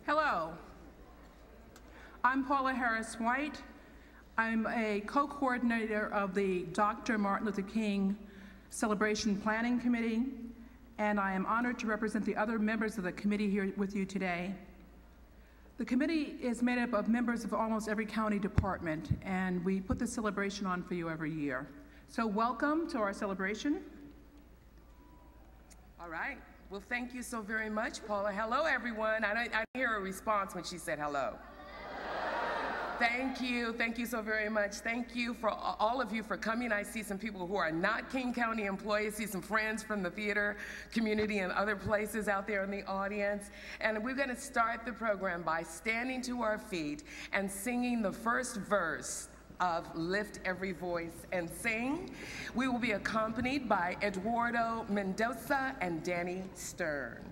Hello, I'm Paula Harris-White. I'm a co-coordinator of the Dr. Martin Luther King Celebration Planning Committee, and I am honored to represent the other members of the committee here with you today. The committee is made up of members of almost every county department, and we put this celebration on for you every year. So welcome to our celebration. All right. Well, thank you so very much, Paula. Hello, everyone. I didn't hear a response when she said hello. Thank you so very much. Thank you for all of you for coming. I see some people who are not King County employees, see some friends from the theater community and other places out there in the audience. And we're gonna start the program by standing to our feet and singing the first verse of Lift Every Voice and Sing. We will be accompanied by Eduardo Mendoza and Danny Stern.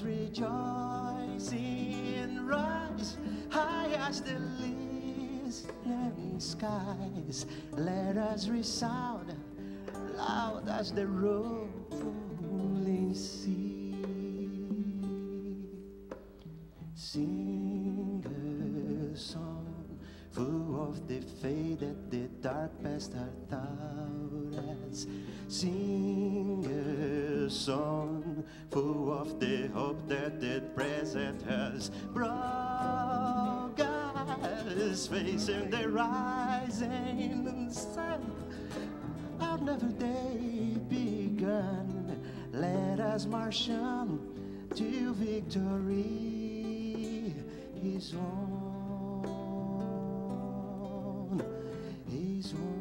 Rejoicing, rise high as the listening skies. Let us resound loud as the rolling sea. Sing a song full of the faith that the dark past our thoughts. Sing a song full of the hope that the present has brought us, facing the rising sun. Our never day begun. Let us march on to victory is won, is won.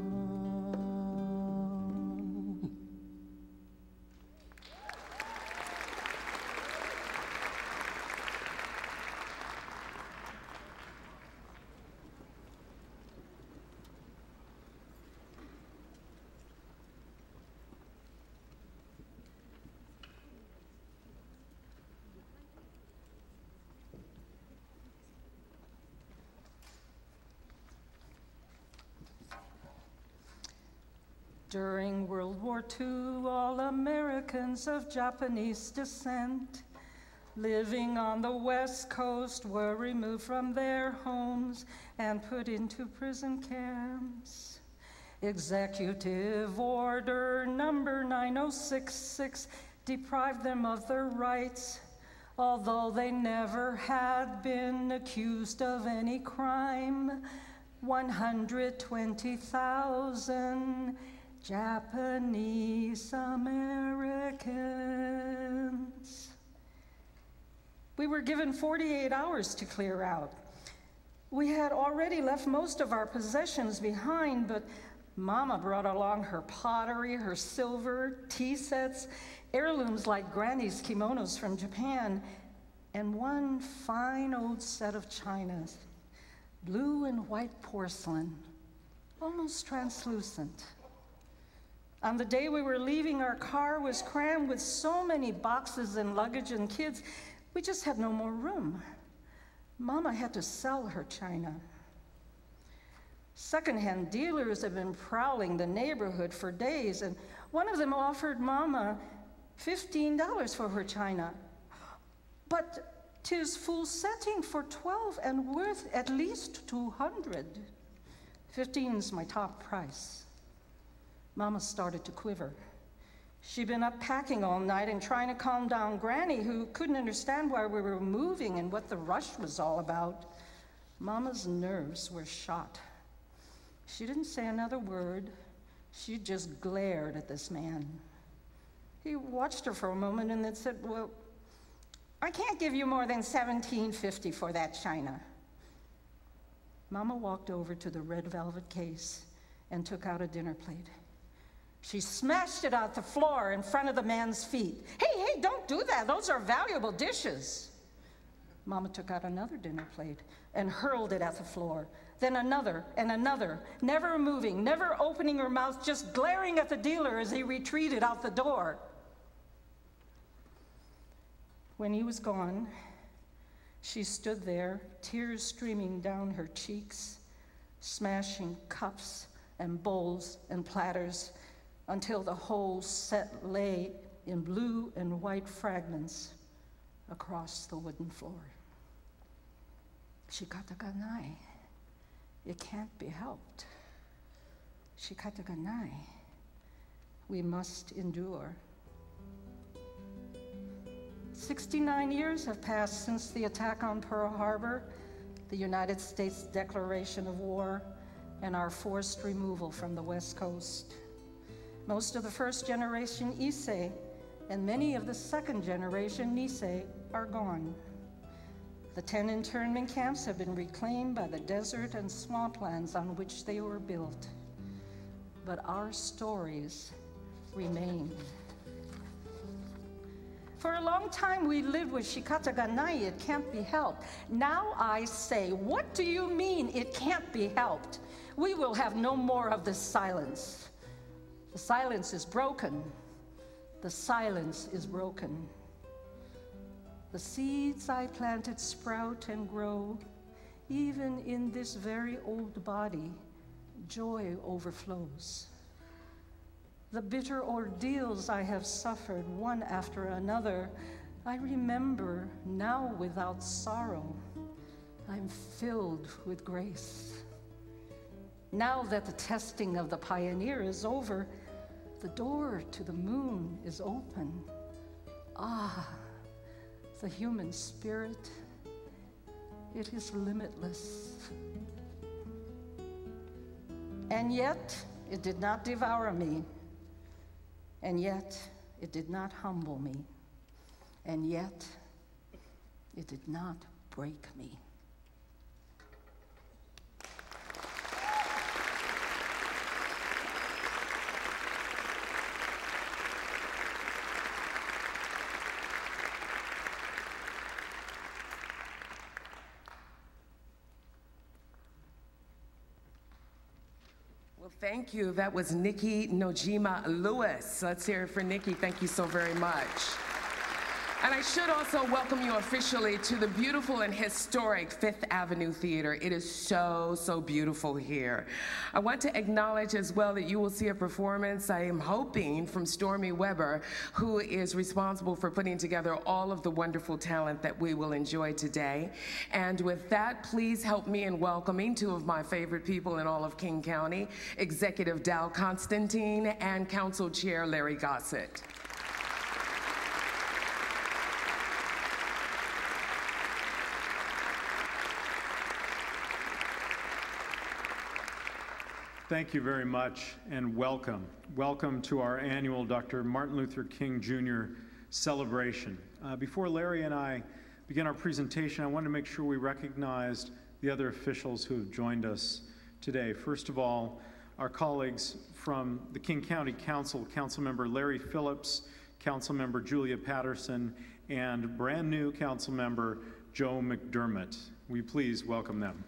During World War II, all Americans of Japanese descent living on the West Coast were removed from their homes and put into prison camps. Executive Order number 9066 deprived them of their rights, although they never had been accused of any crime. 120,000 Japanese Americans. We were given 48 hours to clear out. We had already left most of our possessions behind, but Mama brought along her pottery, her silver, tea sets, heirlooms like Granny's kimonos from Japan, and one fine old set of chinas, blue and white porcelain, almost translucent. On the day we were leaving, our car was crammed with so many boxes and luggage and kids, we just had no more room. Mama had to sell her china. Secondhand dealers have been prowling the neighborhood for days, and one of them offered Mama $15 for her china. But 'tis full setting for 12 and worth at least 200. 15's my top price. Mama started to quiver. She'd been up packing all night and trying to calm down Granny, who couldn't understand why we were moving and what the rush was all about. Mama's nerves were shot. She didn't say another word. She just glared at this man. He watched her for a moment and then said, "Well, I can't give you more than $17.50 for that china." Mama walked over to the red velvet case and took out a dinner plate. She smashed it out the floor in front of the man's feet. Hey, don't do that. Those are valuable dishes. Mama took out another dinner plate and hurled it at the floor. Then another and another, never moving, never opening her mouth, just glaring at the dealer as he retreated out the door. When he was gone, she stood there, tears streaming down her cheeks, smashing cups and bowls and platters until the whole set lay in blue and white fragments across the wooden floor. Shikataganai. It can't be helped. Shikataganai. We must endure. 69 years have passed since the attack on Pearl Harbor, the United States declaration of war, and our forced removal from the West Coast. Most of the first generation Issei and many of the second generation Nisei are gone. The 10 internment camps have been reclaimed by the desert and swamplands on which they were built. But our stories remain. For a long time we lived with Shikataganai, it can't be helped. Now I say, what do you mean it can't be helped? We will have no more of this silence. The silence is broken. The silence is broken. The seeds I planted sprout and grow. Even in this very old body, joy overflows. The bitter ordeals I have suffered one after another, I remember now without sorrow. I'm filled with grace. Now that the testing of the pioneer is over, the door to the moon is open. Ah, the human spirit, it is limitless. And yet, it did not devour me. And yet, it did not humble me. And yet, it did not break me. Well, thank you. That was Nikki Nojima Lewis. Let's hear it for Nikki. Thank you so very much. And I should also welcome you officially to the beautiful and historic Fifth Avenue Theater. It is so, so beautiful here. I want to acknowledge as well that you will see a performance, I am hoping, from Stormy Weber, who is responsible for putting together all of the wonderful talent that we will enjoy today. And with that, please help me in welcoming two of my favorite people in all of King County, Executive Dal Constantine and Council Chair Larry Gossett. Thank you very much, and welcome. Welcome to our annual Dr. Martin Luther King Jr. celebration. Before Larry and I begin our presentation, I want to make sure we recognized the other officials who have joined us today. First of all, our colleagues from the King County Council, Councilmember Larry Phillips, Councilmember Julia Patterson, and brand new Councilmember Joe McDermott. Will you please welcome them?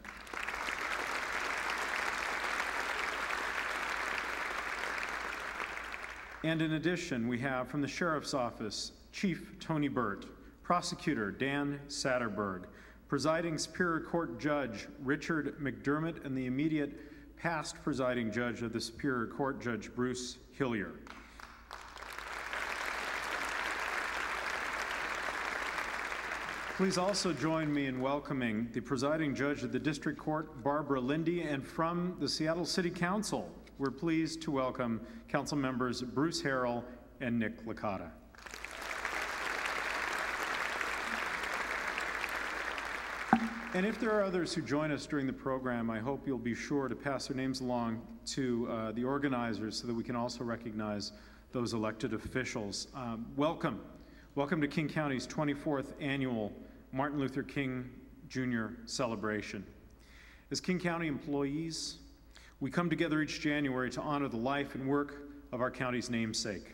And in addition, we have from the Sheriff's Office, Chief Tony Burt, Prosecutor Dan Satterberg, Presiding Superior Court Judge Richard McDermott, and the immediate past Presiding Judge of the Superior Court, Judge Bruce Hillier. Please also join me in welcoming the Presiding Judge of the District Court, Barbara Lindy, and from the Seattle City Council, we're pleased to welcome Council members Bruce Harrell and Nick Licata. And if there are others who join us during the program, I hope you'll be sure to pass their names along to the organizers so that we can also recognize those elected officials. Welcome to King County's 24th annual Martin Luther King Jr. celebration. As King County employees, We come together each January to honor the life and work of our county's namesake.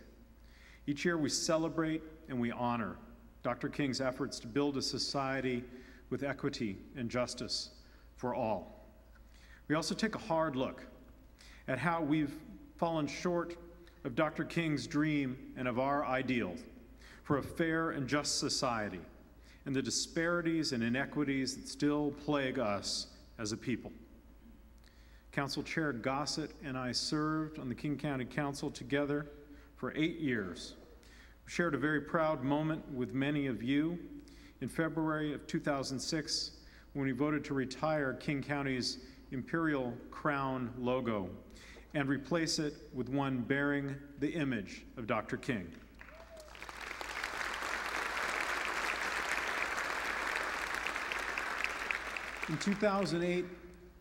Each year we celebrate and we honor Dr. King's efforts to build a society with equity and justice for all. We also take a hard look at how we've fallen short of Dr. King's dream and of our ideal for a fair and just society, and the disparities and inequities that still plague us as a people. Council Chair Gossett and I served on the King County Council together for 8 years. We shared a very proud moment with many of you in February of 2006 when we voted to retire King County's Imperial Crown logo and replace it with one bearing the image of Dr. King. In 2008,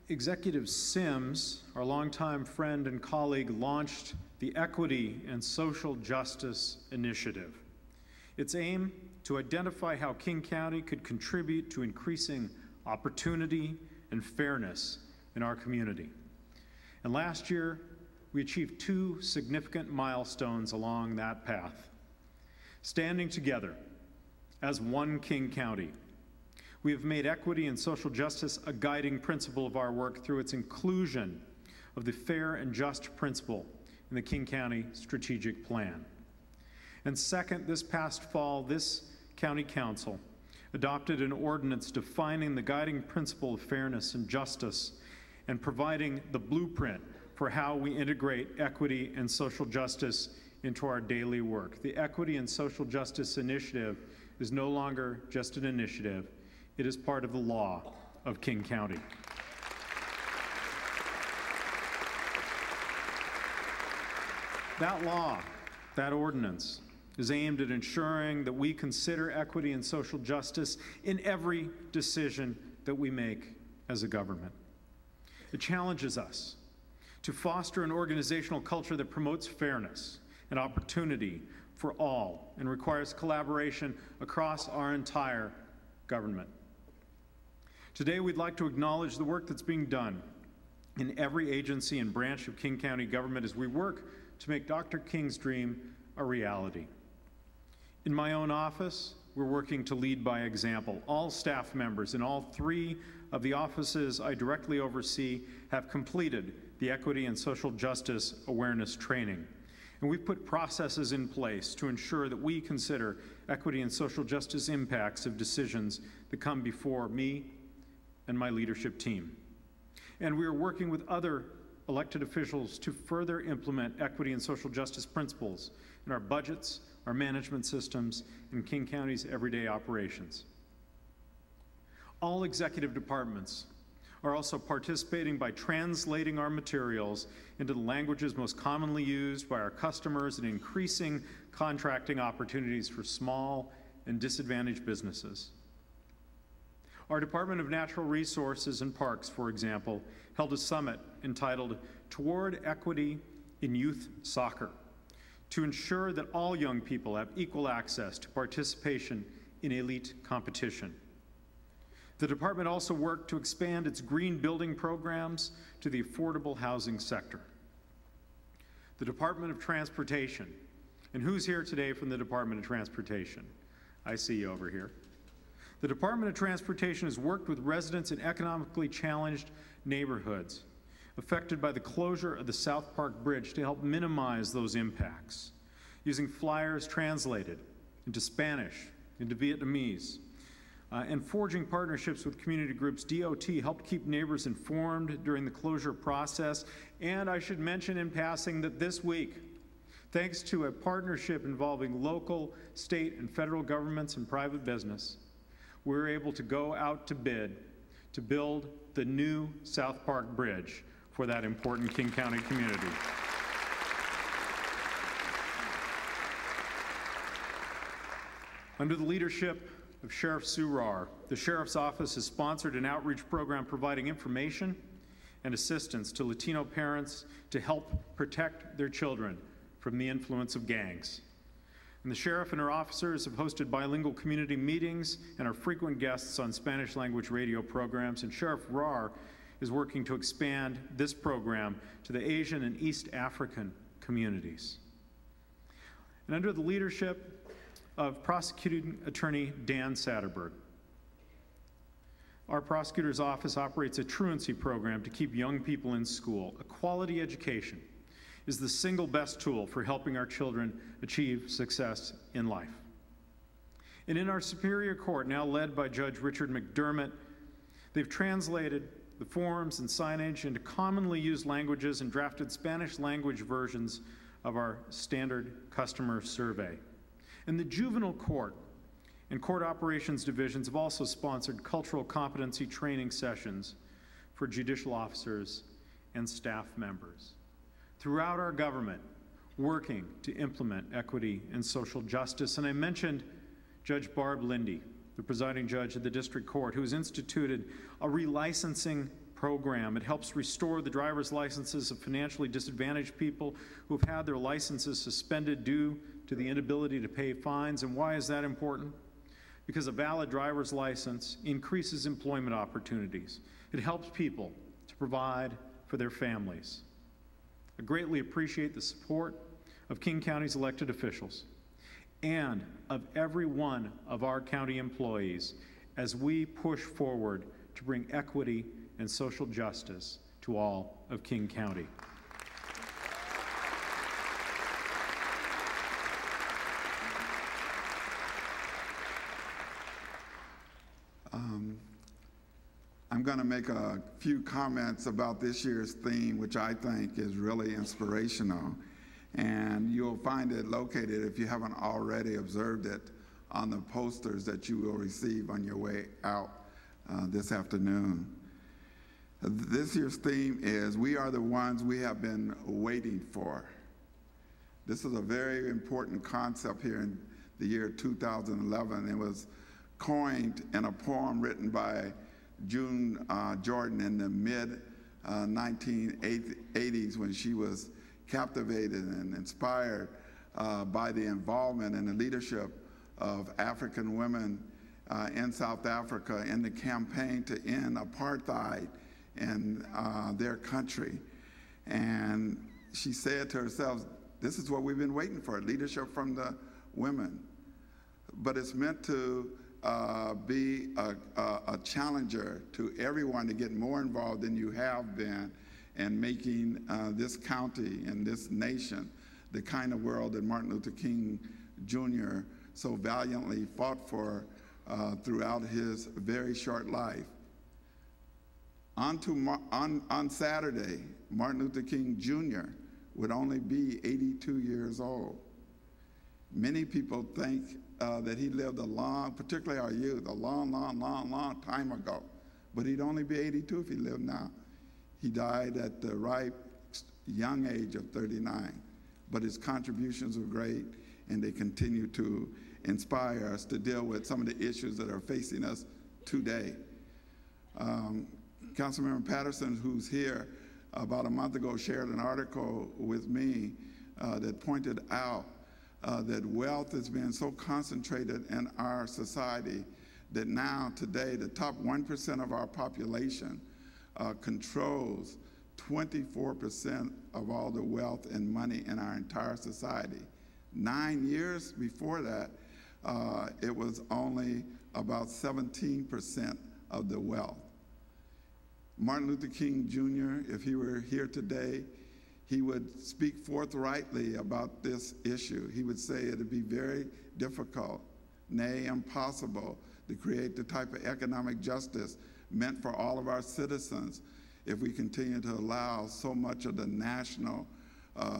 Executive Sims, our longtime friend and colleague, launched the Equity and Social Justice Initiative. Its aim to identify how King County could contribute to increasing opportunity and fairness in our community. And last year, we achieved 2 significant milestones along that path. Standing together as one King County, we have made equity and social justice a guiding principle of our work through its inclusion of the fair and just principle in the King County Strategic Plan. And second, this past fall, this County Council adopted an ordinance defining the guiding principle of fairness and justice and providing the blueprint for how we integrate equity and social justice into our daily work. The Equity and Social Justice Initiative is no longer just an initiative, it is part of the law of King County. That law, that ordinance, is aimed at ensuring that we consider equity and social justice in every decision that we make as a government. It challenges us to foster an organizational culture that promotes fairness and opportunity for all and requires collaboration across our entire government. Today, we'd like to acknowledge the work that's being done in every agency and branch of King County government as we work to make Dr. King's dream a reality. In my own office, we're working to lead by example. All staff members in all 3 of the offices I directly oversee have completed the Equity and Social Justice Awareness Training. And we've put processes in place to ensure that we consider equity and social justice impacts of decisions that come before me and my leadership team. And we are working with other elected officials to further implement equity and social justice principles in our budgets, our management systems, and King County's everyday operations. All executive departments are also participating by translating our materials into the languages most commonly used by our customers and increasing contracting opportunities for small and disadvantaged businesses. Our Department of Natural Resources and Parks, for example, held a summit entitled Toward Equity in Youth Soccer to ensure that all young people have equal access to participation in elite competition. The department also worked to expand its green building programs to the affordable housing sector. The Department of Transportation, and who's here today from the Department of Transportation? I see you over here. The Department of Transportation has worked with residents in economically challenged neighborhoods affected by the closure of the South Park Bridge to help minimize those impacts, using flyers translated into Spanish, into Vietnamese, and forging partnerships with community groups. DOT helped keep neighbors informed during the closure process. And I should mention in passing that this week, thanks to a partnership involving local, state, and federal governments and private business, we were able to go out to bid to build the new South Park Bridge for that important King County community. Under the leadership of Sheriff Sue Rahr, the Sheriff's Office has sponsored an outreach program providing information and assistance to Latino parents to help protect their children from the influence of gangs. And the Sheriff and her officers have hosted bilingual community meetings and are frequent guests on Spanish language radio programs, and Sheriff Rahr is working to expand this program to the Asian and East African communities. And under the leadership of Prosecuting Attorney Dan Satterberg, our prosecutor's office operates a truancy program to keep young people in school. A quality education is the single best tool for helping our children achieve success in life. And in our Superior Court, now led by Judge Richard McDermott, they've translated the forms and signage into commonly used languages and drafted Spanish language versions of our standard customer survey. And the Juvenile Court and Court Operations Divisions have also sponsored cultural competency training sessions for judicial officers and staff members. Throughout our government, working to implement equity and social justice. And I mentioned Judge Barb Lindy, the presiding judge of the District Court, who has instituted a relicensing program. It helps restore the driver's licenses of financially disadvantaged people who have had their licenses suspended due to the inability to pay fines. And why is that important? Because a valid driver's license increases employment opportunities. It helps people to provide for their families. I greatly appreciate the support of King County's elected officials and of every one of our county employees as we push forward to bring equity and social justice to all of King County. I'm going to make a few comments about this year's theme, which I think is really inspirational. And you'll find it located, if you haven't already observed it, on the posters that you will receive on your way out this afternoon. This year's theme is, "We are the ones we have been waiting for." This is a very important concept here in the year 2011. It was coined in a poem written by June Jordan in the mid-1980s when she was captivated and inspired by the involvement and the leadership of African women in South Africa in the campaign to end apartheid in their country. And she said to herself, this is what we've been waiting for, leadership from the women. But it's meant to be a challenger to everyone to get more involved than you have been in making this county and this nation the kind of world that Martin Luther King Jr. so valiantly fought for throughout his very short life. On Saturday, Martin Luther King Jr. would only be 82 years old. Many people think that he lived a long, particularly our youth, a long time ago. But he'd only be 82 if he lived now. He died at the ripe young age of 39. But his contributions were great, and they continue to inspire us to deal with some of the issues that are facing us today. Councilmember Patterson, who's here, about a month ago shared an article with me that pointed out that wealth has been so concentrated in our society that now, today, the top 1% of our population controls 24% of all the wealth and money in our entire society. 9 years before that, it was only about 17% of the wealth. Martin Luther King Jr., if he were here today, he would speak forthrightly about this issue. He would say it would be very difficult, nay, impossible, to create the type of economic justice meant for all of our citizens if we continue to allow so much of the national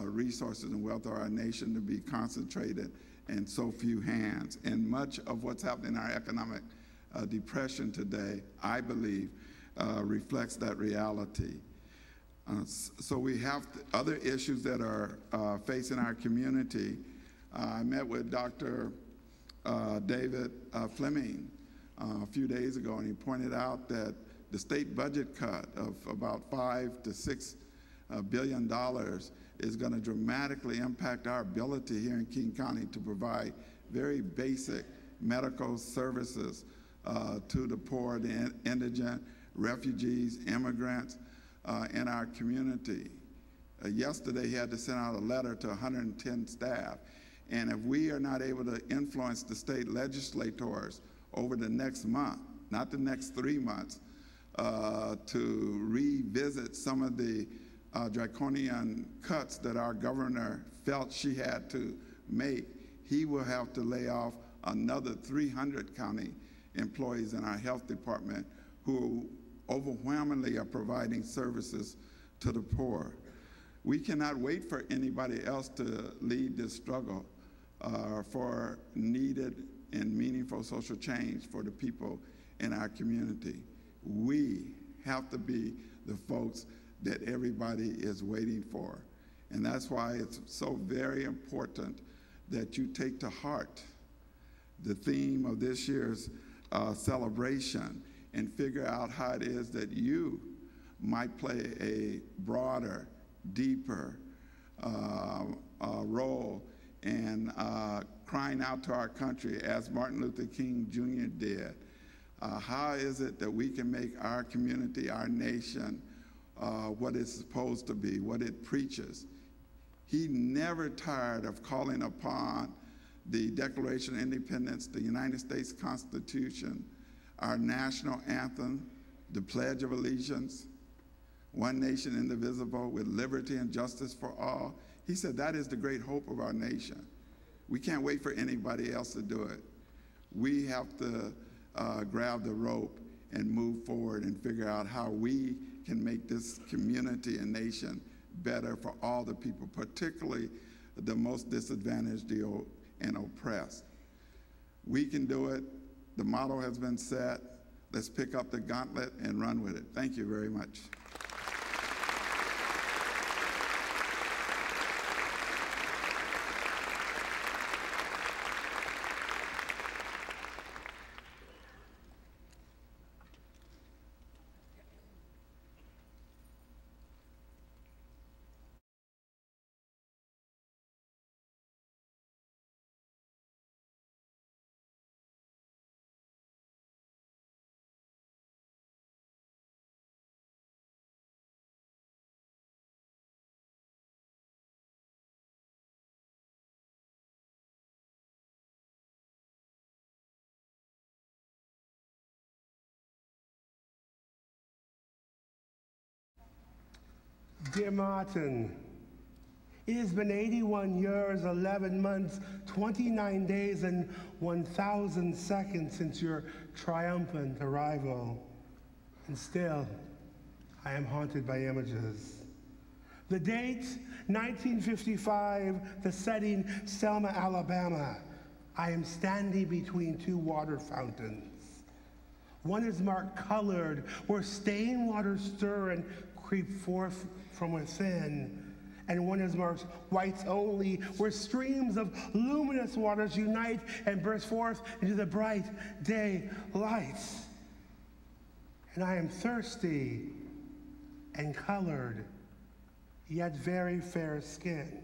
resources and wealth of our nation to be concentrated in so few hands. And much of what's happening in our economic depression today, I believe, reflects that reality. So we have other issues that are facing our community. I met with Dr. David Fleming a few days ago, and he pointed out that the state budget cut of about $5 to $6 billion is going to dramatically impact our ability here in King County to provide very basic medical services to the poor, the indigent, refugees, immigrants in our community. Yesterday, he had to send out a letter to 110 staff. And if we are not able to influence the state legislators over the next month, not the next 3 months, to revisit some of the draconian cuts that our governor felt she had to make, he will have to lay off another 300 county employees in our health department who overwhelmingly are providing services to the poor. We cannot wait for anybody else to lead this struggle for needed and meaningful social change for the people in our community. We have to be the folks that everybody is waiting for. And that's why it's so very important that you take to heart the theme of this year's celebration and figure out how it is that you might play a broader, deeper role in crying out to our country as Martin Luther King Jr. did. How is it that we can make our community, our nation, what it's supposed to be, what it preaches? He never tired of calling upon the Declaration of Independence, the United States Constitution, our national anthem, the Pledge of Allegiance, one nation indivisible with liberty and justice for all. He said that is the great hope of our nation. We can't wait for anybody else to do it. We have to grab the rope and move forward and figure out how we can make this community and nation better for all the people, particularly the most disadvantaged and oppressed. We can do it. The motto has been set. Let's pick up the gauntlet and run with it. Thank you very much. Dear Martin, it has been 81 years, 11 months, 29 days, and 1,000 seconds since your triumphant arrival. And still, I am haunted by images. The date, 1955, the setting, Selma, Alabama. I am standing between two water fountains. One is marked colored, where stained water stir and creep forth from within, and one is marked whites only, where streams of luminous waters unite and burst forth into the bright day lights. And I am thirsty and colored, yet very fair skin.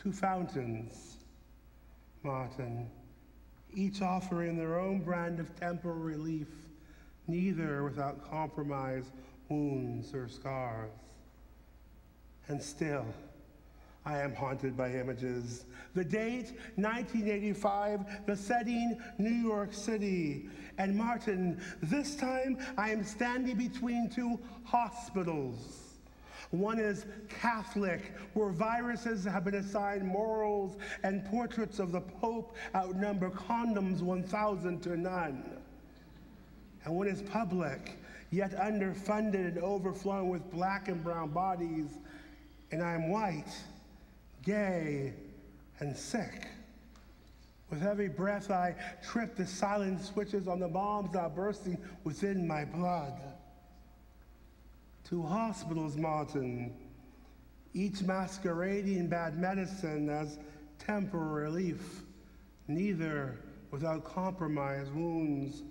Two fountains, Martin, each offering their own brand of temporal relief, neither without compromise, wounds, or scars. And still, I am haunted by images. The date, 1985, the setting, New York City. And Martin, this time I am standing between two hospitals. One is Catholic, where viruses have been assigned morals and portraits of the Pope outnumber condoms 1,000 to none. And one is public, yet underfunded and overflowing with black and brown bodies, and I am white, gay, and sick. With every breath I trip the silent switches on the bombs now bursting within my blood. Two hospitals, Martin, each masquerading bad medicine as temporary relief, neither without compromise, wounds,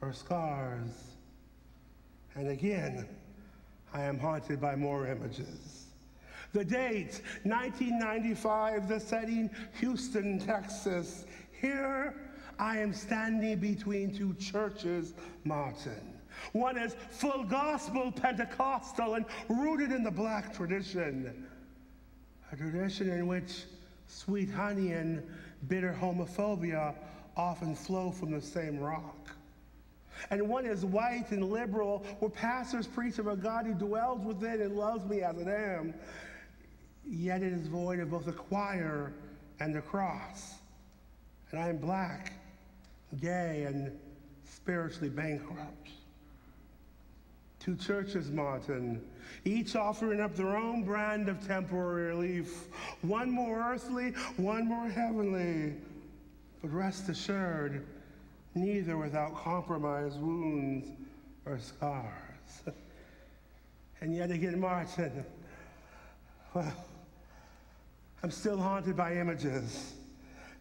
or scars. And again, I am haunted by more images. The date, 1995, the setting, Houston, Texas. Here I am standing between two churches, Martin. One is full gospel Pentecostal and rooted in the black tradition, a tradition in which sweet honey and bitter homophobia often flow from the same rock. And one is white and liberal, where pastors preach of a God who dwells within and loves me as I am, yet it is void of both the choir and the cross. And I am black, gay, and spiritually bankrupt. Two churches, Martin, each offering up their own brand of temporary relief, one more earthly, one more heavenly. But rest assured, neither without compromise, wounds, or scars. And yet again, Martin, well, I'm still haunted by images.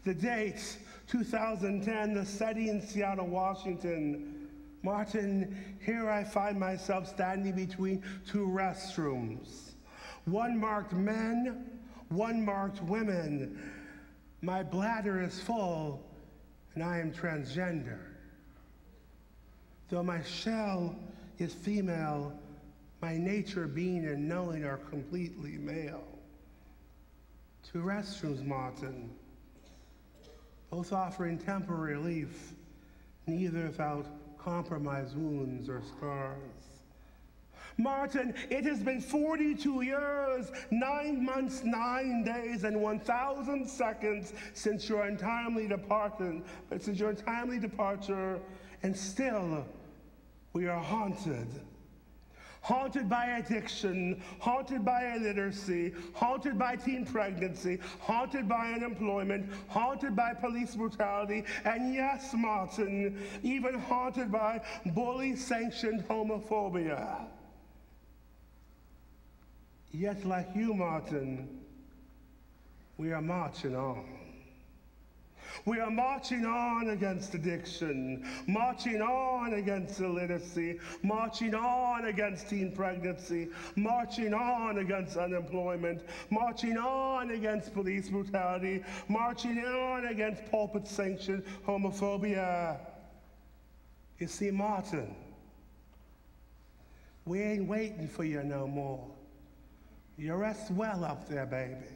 The date, 2010, the setting in Seattle, Washington. Martin, here I find myself standing between two restrooms. One marked men, one marked women. My bladder is full, and I am transgender. Though my shell is female, my nature, being, and knowing are completely male. Two restrooms, Martin, both offering temporary relief, neither without compromise, wounds, or scars. Martin, it has been 42 years, 9 months, 9 days, and 1,000 seconds since your untimely departure, and still we are haunted. Haunted by addiction, haunted by illiteracy, haunted by teen pregnancy, haunted by unemployment, haunted by police brutality, and yes, Martin, even haunted by bully-sanctioned homophobia. Yet like you, Martin, we are marching on. We are marching on against addiction, marching on against illiteracy, marching on against teen pregnancy, marching on against unemployment, marching on against police brutality, marching on against pulpit-sanctioned homophobia. You see, Martin, we ain't waiting for you no more. You rest well up there, baby.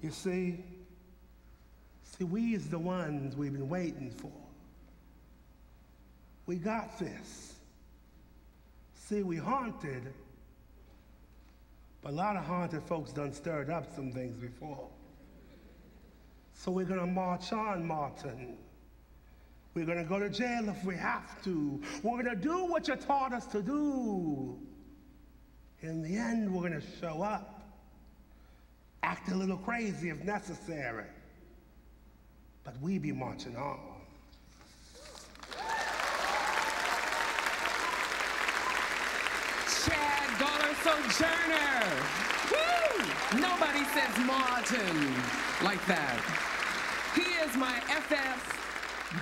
You see, we is the ones we've been waiting for. We got this. See, we haunted, but a lot of haunted folks done stirred up some things before. So we're gonna march on, Martin. We're gonna go to jail if we have to. We're gonna do what you taught us to do. In the end, we're gonna show up, act a little crazy if necessary, but we be marching on. Chad Gawler Sojourner. Woo! Nobody says Martin like that. He is my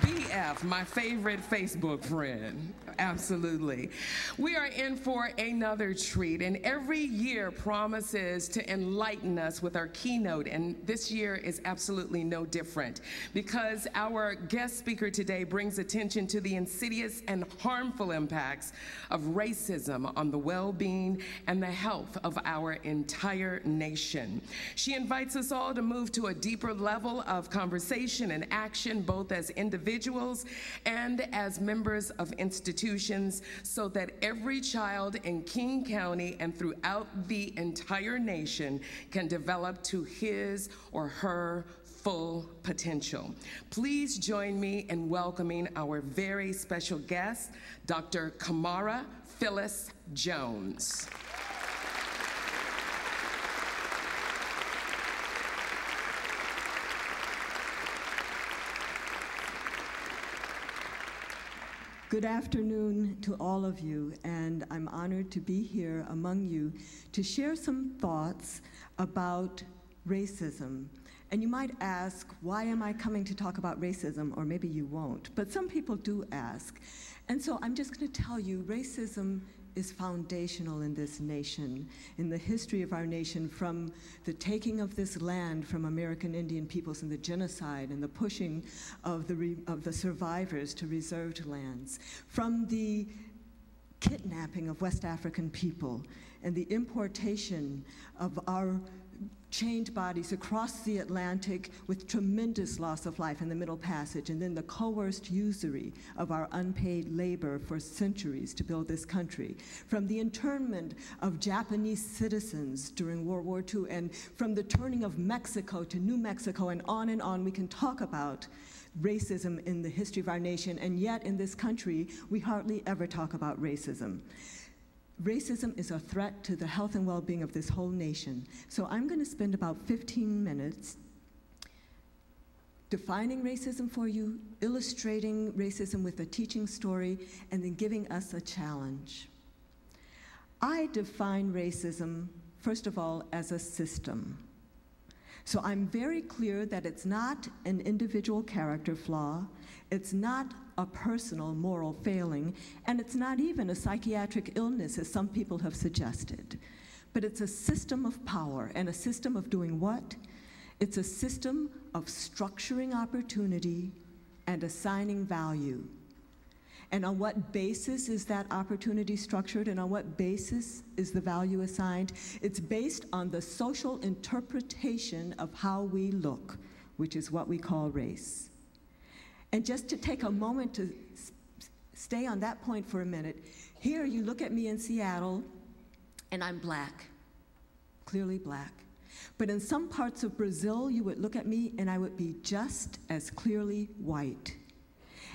BF, my favorite Facebook friend. Absolutely. We are in for another treat, and every year promises to enlighten us with our keynote, and this year is absolutely no different, because our guest speaker today brings attention to the insidious and harmful impacts of racism on the well-being and the health of our entire nation. She invites us all to move to a deeper level of conversation and action, both as individuals and as members of institutions, so that every child in King County and throughout the entire nation can develop to his or her full potential. Please join me in welcoming our very special guest, Dr. Kamara Phyllis Jones. Good afternoon to all of you, and I'm honored to be here among you to share some thoughts about racism. And you might ask, why am I coming to talk about racism? Or maybe you won't, but some people do ask. And so I'm just going to tell you, racism is foundational in this nation, in the history of our nation, from the taking of this land from American Indian peoples and the genocide and the pushing of the survivors to reserved lands, from the kidnapping of West African people and the importation of our chained bodies across the Atlantic with tremendous loss of life in the Middle Passage, and then the coerced usury of our unpaid labor for centuries to build this country, from the internment of Japanese citizens during World War II, and from the turning of Mexico to New Mexico, and on we can talk about racism in the history of our nation, and yet in this country, we hardly ever talk about racism. Racism is a threat to the health and well-being of this whole nation. So I'm going to spend about 15 minutes defining racism for you, illustrating racism with a teaching story, and then giving us a challenge. I define racism, first of all, as a system. So I'm very clear that it's not an individual character flaw, it's not a personal moral failing, and it's not even a psychiatric illness, as some people have suggested. But it's a system of power, and a system of doing what? It's a system of structuring opportunity and assigning value. And on what basis is that opportunity structured, and on what basis is the value assigned? It's based on the social interpretation of how we look, which is what we call race. And just to take a moment to stay on that point for a minute, here you look at me in Seattle, and I'm black, clearly black. But in some parts of Brazil, you would look at me, and I would be just as clearly white.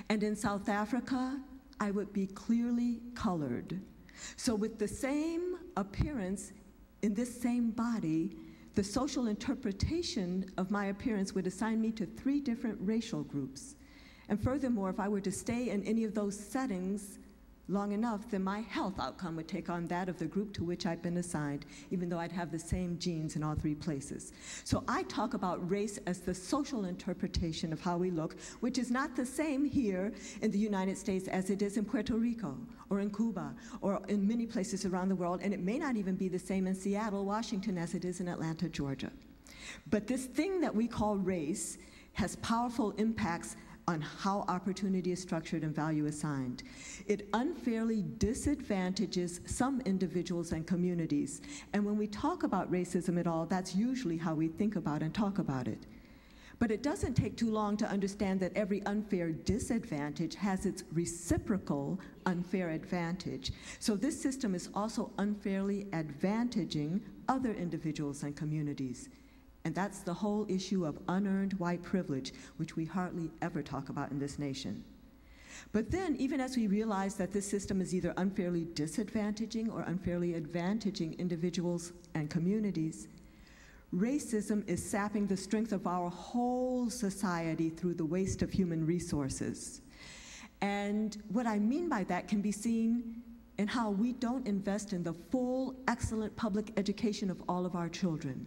And in South Africa, I would be clearly colored. So with the same appearance in this same body, the social interpretation of my appearance would assign me to 3 different racial groups. And furthermore, if I were to stay in any of those settings long enough, then my health outcome would take on that of the group to which I've been assigned, even though I'd have the same genes in all 3 places. So I talk about race as the social interpretation of how we look, which is not the same here in the United States as it is in Puerto Rico, or in Cuba, or in many places around the world, and it may not even be the same in Seattle, Washington, as it is in Atlanta, Georgia. But this thing that we call race has powerful impacts on how opportunity is structured and value assigned. It unfairly disadvantages some individuals and communities. And when we talk about racism at all, that's usually how we think about and talk about it. But it doesn't take too long to understand that every unfair disadvantage has its reciprocal unfair advantage. So this system is also unfairly advantaging other individuals and communities. And that's the whole issue of unearned white privilege, which we hardly ever talk about in this nation. But then, even as we realize that this system is either unfairly disadvantaging or unfairly advantaging individuals and communities, racism is sapping the strength of our whole society through the waste of human resources. And what I mean by that can be seen in how we don't invest in the full, excellent public education of all of our children.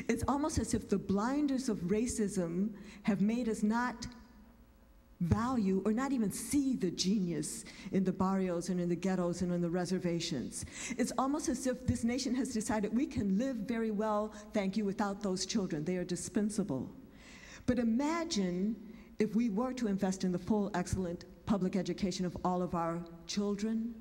It's almost as if the blinders of racism have made us not value or not even see the genius in the barrios and in the ghettos and in the reservations. It's almost as if this nation has decided we can live very well, thank you, without those children. They are dispensable. But imagine if we were to invest in the full, excellent public education of all of our children.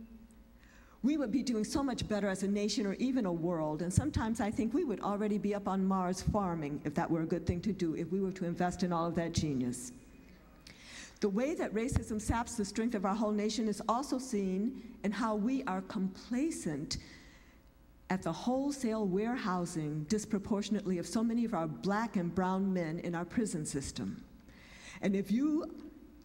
We would be doing so much better as a nation or even a world, and sometimes I think we would already be up on Mars farming if that were a good thing to do, if we were to invest in all of that genius. The way that racism saps the strength of our whole nation is also seen in how we are complacent at the wholesale warehousing disproportionately of so many of our black and brown men in our prison system. And if you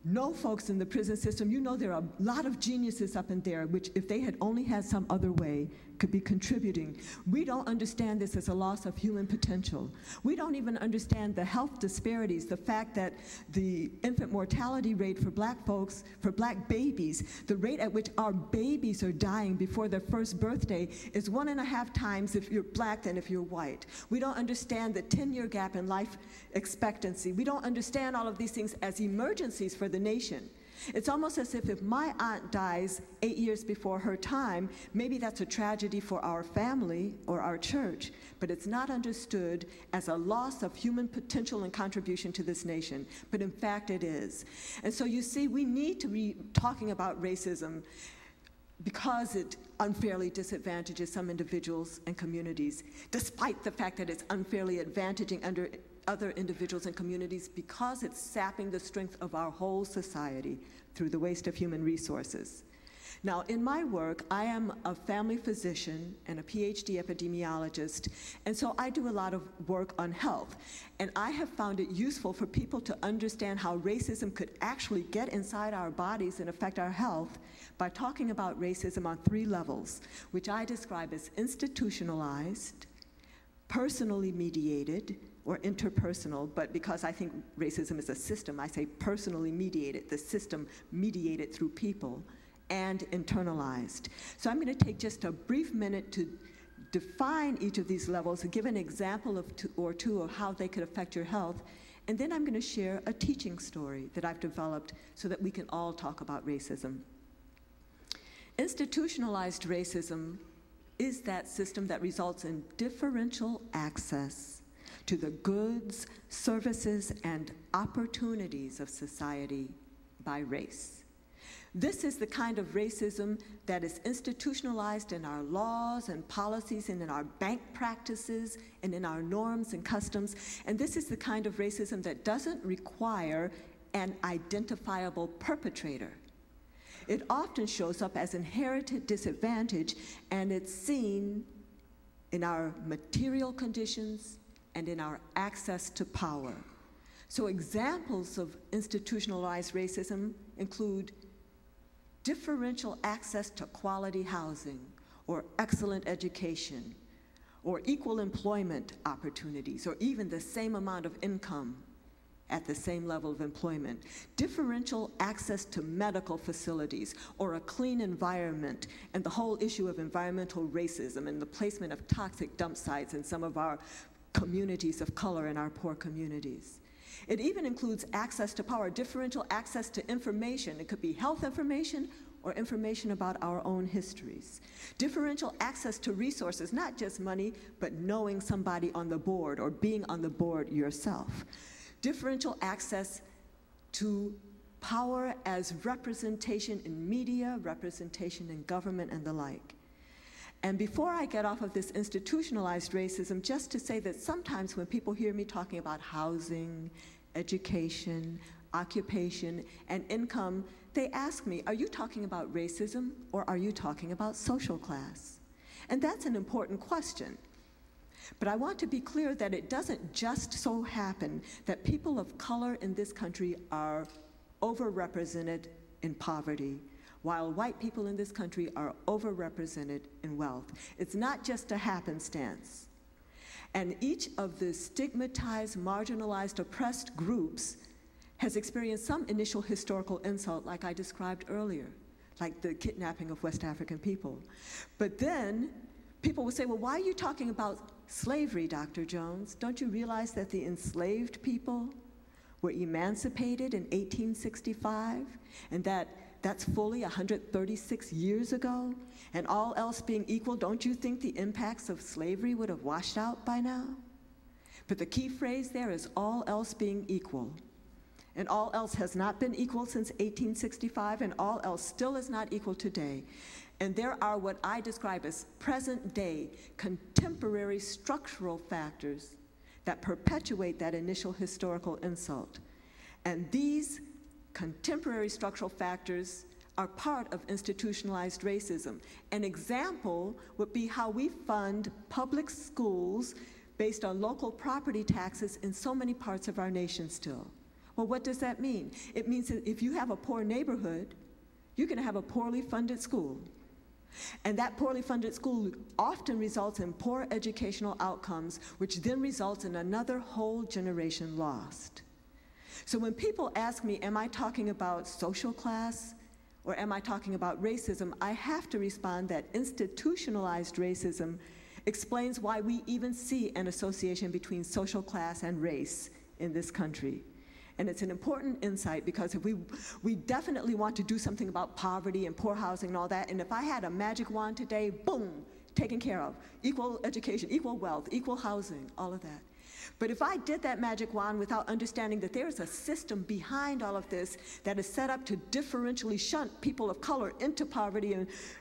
know folks in the prison system, you know there are a lot of geniuses up in there, which if they had only had some other way, could be contributing. We don't understand this as a loss of human potential. We don't even understand the health disparities, the fact that the infant mortality rate for black folks, for black babies, the rate at which our babies are dying before their first birthday is 1.5 times if you're black than if you're white. We don't understand the 10-year gap in life expectancy. We don't understand all of these things as emergencies for the nation. It's almost as if my aunt dies 8 years before her time, maybe that's a tragedy for our family or our church, but it's not understood as a loss of human potential and contribution to this nation, but in fact it is. And so you see, we need to be talking about racism because it unfairly disadvantages some individuals and communities, despite the fact that it's unfairly advantaging other individuals and communities, because it's sapping the strength of our whole society through the waste of human resources. Now, in my work, I am a family physician and a PhD epidemiologist, and so I do a lot of work on health. And I have found it useful for people to understand how racism could actually get inside our bodies and affect our health by talking about racism on 3 levels, which I describe as institutionalized, personally mediated, or interpersonal, but because I think racism is a system, I say personally mediated, the system mediated through people, and internalized. So I'm going to take just a brief minute to define each of these levels and give an example of two of how they could affect your health, and then I'm going to share a teaching story that I've developed so that we can all talk about racism. Institutionalized racism is that system that results in differential access to the goods, services, and opportunities of society by race. This is the kind of racism that is institutionalized in our laws and policies and in our bank practices and in our norms and customs. And this is the kind of racism that doesn't require an identifiable perpetrator. It often shows up as inherited disadvantage, and it's seen in our material conditions and in our access to power. So examples of institutionalized racism include differential access to quality housing, or excellent education, or equal employment opportunities, or even the same amount of income at the same level of employment, differential access to medical facilities, or a clean environment, and the whole issue of environmental racism and the placement of toxic dump sites in some of our communities of color in our poor communities. It even includes access to power, differential access to information. It could be health information or information about our own histories. Differential access to resources, not just money, but knowing somebody on the board or being on the board yourself. Differential access to power as representation in media, representation in government, and the like. And before I get off of this institutionalized racism, just to say that sometimes when people hear me talking about housing, education, occupation, and income, they ask me, are you talking about racism or are you talking about social class? And that's an important question. But I want to be clear that it doesn't just so happen that people of color in this country are overrepresented in poverty, while white people in this country are overrepresented in wealth. It's not just a happenstance. And each of the stigmatized, marginalized, oppressed groups has experienced some initial historical insult, like I described earlier, like the kidnapping of West African people. But then people would say, well, why are you talking about slavery, Dr. Jones? Don't you realize that the enslaved people were emancipated in 1865, and that's fully 136 years ago? And all else being equal, don't you think the impacts of slavery would have washed out by now? But the key phrase there is all else being equal. And all else has not been equal since 1865, and all else still is not equal today. And there are what I describe as present-day, contemporary structural factors that perpetuate that initial historical insult. And these contemporary structural factors are part of institutionalized racism. An example would be how we fund public schools based on local property taxes in so many parts of our nation still. Well, what does that mean? It means that if you have a poor neighborhood, you're going to have a poorly funded school. And that poorly funded school often results in poor educational outcomes, which then results in another whole generation lost. So when people ask me, am I talking about social class or am I talking about racism, I have to respond that institutionalized racism explains why we even see an association between social class and race in this country. And it's an important insight because if we definitely want to do something about poverty and poor housing and all that, and if I had a magic wand today, boom, taken care of. Equal education, equal wealth, equal housing, all of that. But if I did that magic wand without understanding that there's a system behind all of this that is set up to differentially shunt people of color into poverty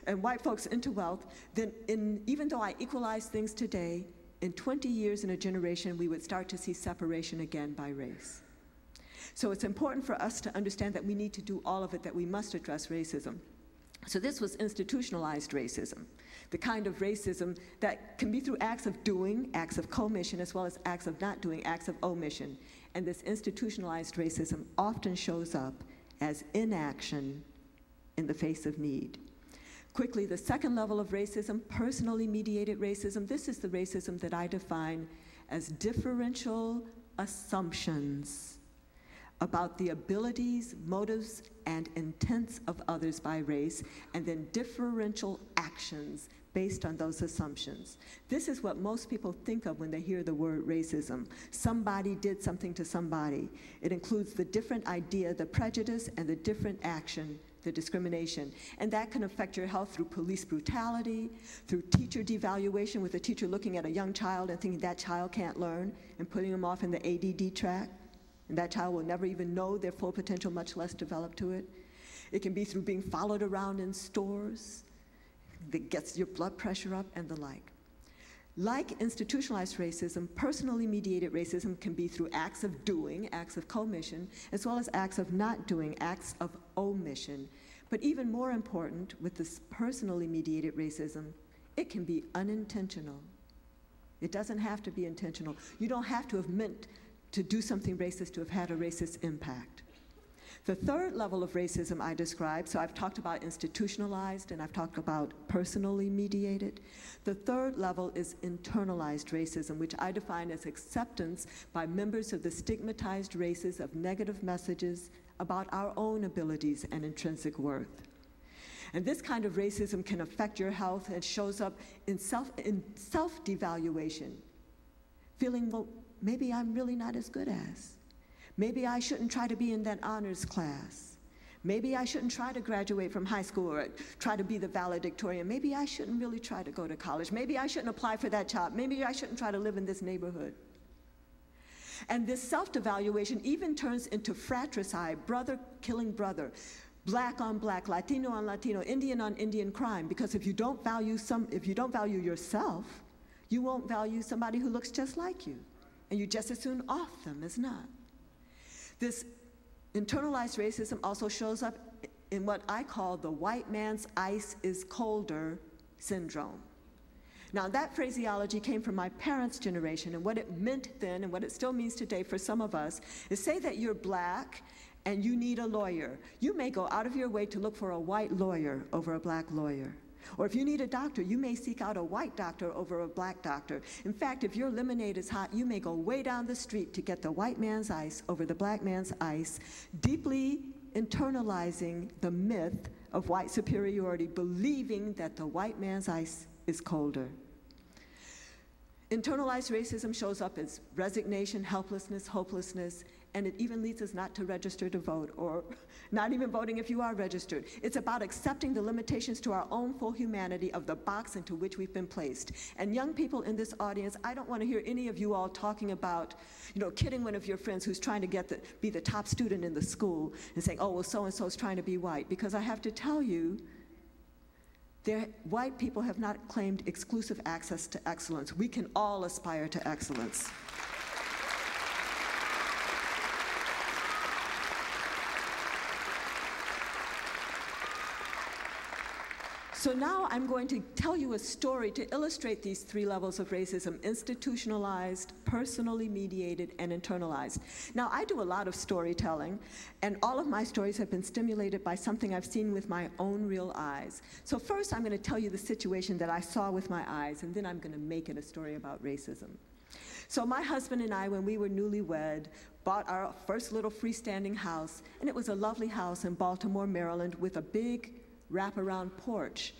and white folks into wealth, then even though I equalize things today, in 20 years, in a generation, we would start to see separation again by race. So it's important for us to understand that we need to do all of it, that we must address racism. So this was institutionalized racism, the kind of racism that can be through acts of doing, acts of commission, as well as acts of not doing, acts of omission. And this institutionalized racism often shows up as inaction in the face of need. Quickly, the second level of racism, personally mediated racism. This is the racism that I define as differential assumptions about the abilities, motives, and intents of others by race, and then differential actions based on those assumptions. This is what most people think of when they hear the word racism. Somebody did something to somebody. It includes the different idea, the prejudice, and the different action, the discrimination. And that can affect your health through police brutality, through teacher devaluation, with a teacher looking at a young child and thinking that child can't learn and putting them off in the ADD track. And that child will never even know their full potential, much less develop to it. It can be through being followed around in stores that gets your blood pressure up and the like. Like institutionalized racism, personally mediated racism can be through acts of doing, acts of commission, as well as acts of not doing, acts of omission. But even more important, with this personally mediated racism, it can be unintentional. It doesn't have to be intentional. You don't have to have meant to do something racist to have had a racist impact. The third level of racism I described, so I've talked about institutionalized and I've talked about personally mediated. The third level is internalized racism, which I define as acceptance by members of the stigmatized races of negative messages about our own abilities and intrinsic worth. And this kind of racism can affect your health and shows up in self-devaluation, feeling, well, maybe I'm really not as good as. Maybe I shouldn't try to be in that honors class. Maybe I shouldn't try to graduate from high school or try to be the valedictorian. Maybe I shouldn't really try to go to college. Maybe I shouldn't apply for that job. Maybe I shouldn't try to live in this neighborhood. And this self-devaluation even turns into fratricide, brother killing brother, black on black, Latino on Latino, Indian on Indian crime. Because if you don't value yourself, you won't value somebody who looks just like you. And you just as soon off them as not. This internalized racism also shows up in what I call the white man's ice is colder syndrome. Now, that phraseology came from my parents' generation, and what it meant then and what it still means today for some of us is, say that you're black and you need a lawyer. You may go out of your way to look for a white lawyer over a black lawyer. Or if you need a doctor, you may seek out a white doctor over a black doctor. In fact, if your lemonade is hot, you may go way down the street to get the white man's ice over the black man's ice, deeply internalizing the myth of white superiority, believing that the white man's ice is colder. Internalized racism shows up as resignation, helplessness, hopelessness, and it even leads us not to register to vote, or not even voting if you are registered. It's about accepting the limitations to our own full humanity of the box into which we've been placed. And young people in this audience, I don't want to hear any of you all talking about, kidding one of your friends who's trying to be the top student in the school and saying, oh, well, so-and-so is trying to be white. Because I have to tell you, white people have not claimed exclusive access to excellence. We can all aspire to excellence. So now I'm going to tell you a story to illustrate these three levels of racism: institutionalized, personally mediated, and internalized. Now, I do a lot of storytelling, and all of my stories have been stimulated by something I've seen with my own real eyes. So first, I'm going to tell you the situation that I saw with my eyes, and then I'm going to make it a story about racism. So my husband and I, when we were newlywed, bought our first little freestanding house, and it was a lovely house in Baltimore, Maryland, with a big wraparound porch.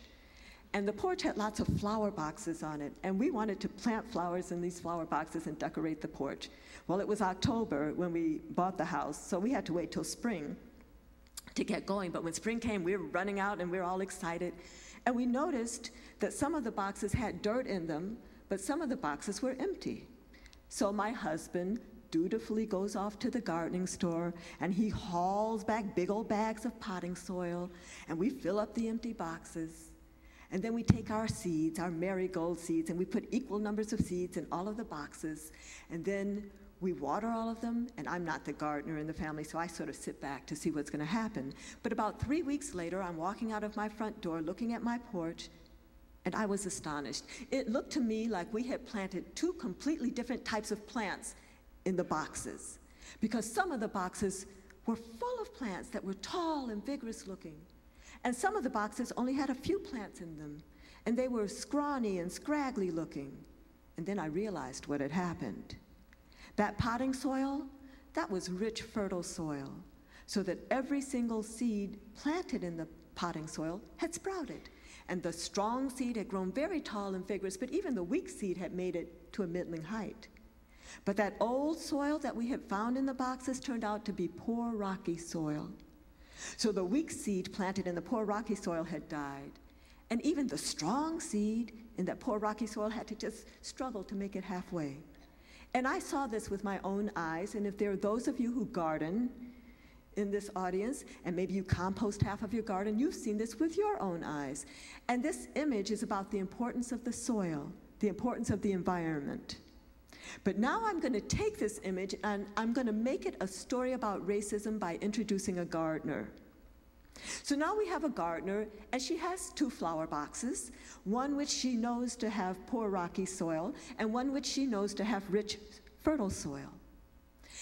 And the porch had lots of flower boxes on it, and we wanted to plant flowers in these flower boxes and decorate the porch. Well, it was October when we bought the house, so we had to wait till spring to get going. But when spring came, we were running out and we were all excited. And we noticed that some of the boxes had dirt in them, but some of the boxes were empty. So my husband dutifully goes off to the gardening store, and he hauls back big old bags of potting soil, and we fill up the empty boxes. And then we take our seeds, our marigold seeds, and we put equal numbers of seeds in all of the boxes. And then we water all of them, and I'm not the gardener in the family, so I sort of sit back to see what's going to happen. But about 3 weeks later, I'm walking out of my front door, looking at my porch, and I was astonished. It looked to me like we had planted two completely different types of plants in the boxes, because some of the boxes were full of plants that were tall and vigorous looking, and some of the boxes only had a few plants in them, and they were scrawny and scraggly looking. And then I realized what had happened. That potting soil, that was rich, fertile soil, so that every single seed planted in the potting soil had sprouted. And the strong seed had grown very tall and vigorous, but even the weak seed had made it to a middling height. But that old soil that we had found in the boxes turned out to be poor, rocky soil. So the weak seed planted in the poor, rocky soil had died. And even the strong seed in that poor, rocky soil had to just struggle to make it halfway. And I saw this with my own eyes, and if there are those of you who garden in this audience, and maybe you compost half of your garden, you've seen this with your own eyes. And this image is about the importance of the soil, the importance of the environment. But now I'm going to take this image and I'm going to make it a story about racism by introducing a gardener. So now we have a gardener, and she has two flower boxes, one which she knows to have poor rocky soil, and one which she knows to have rich, fertile soil.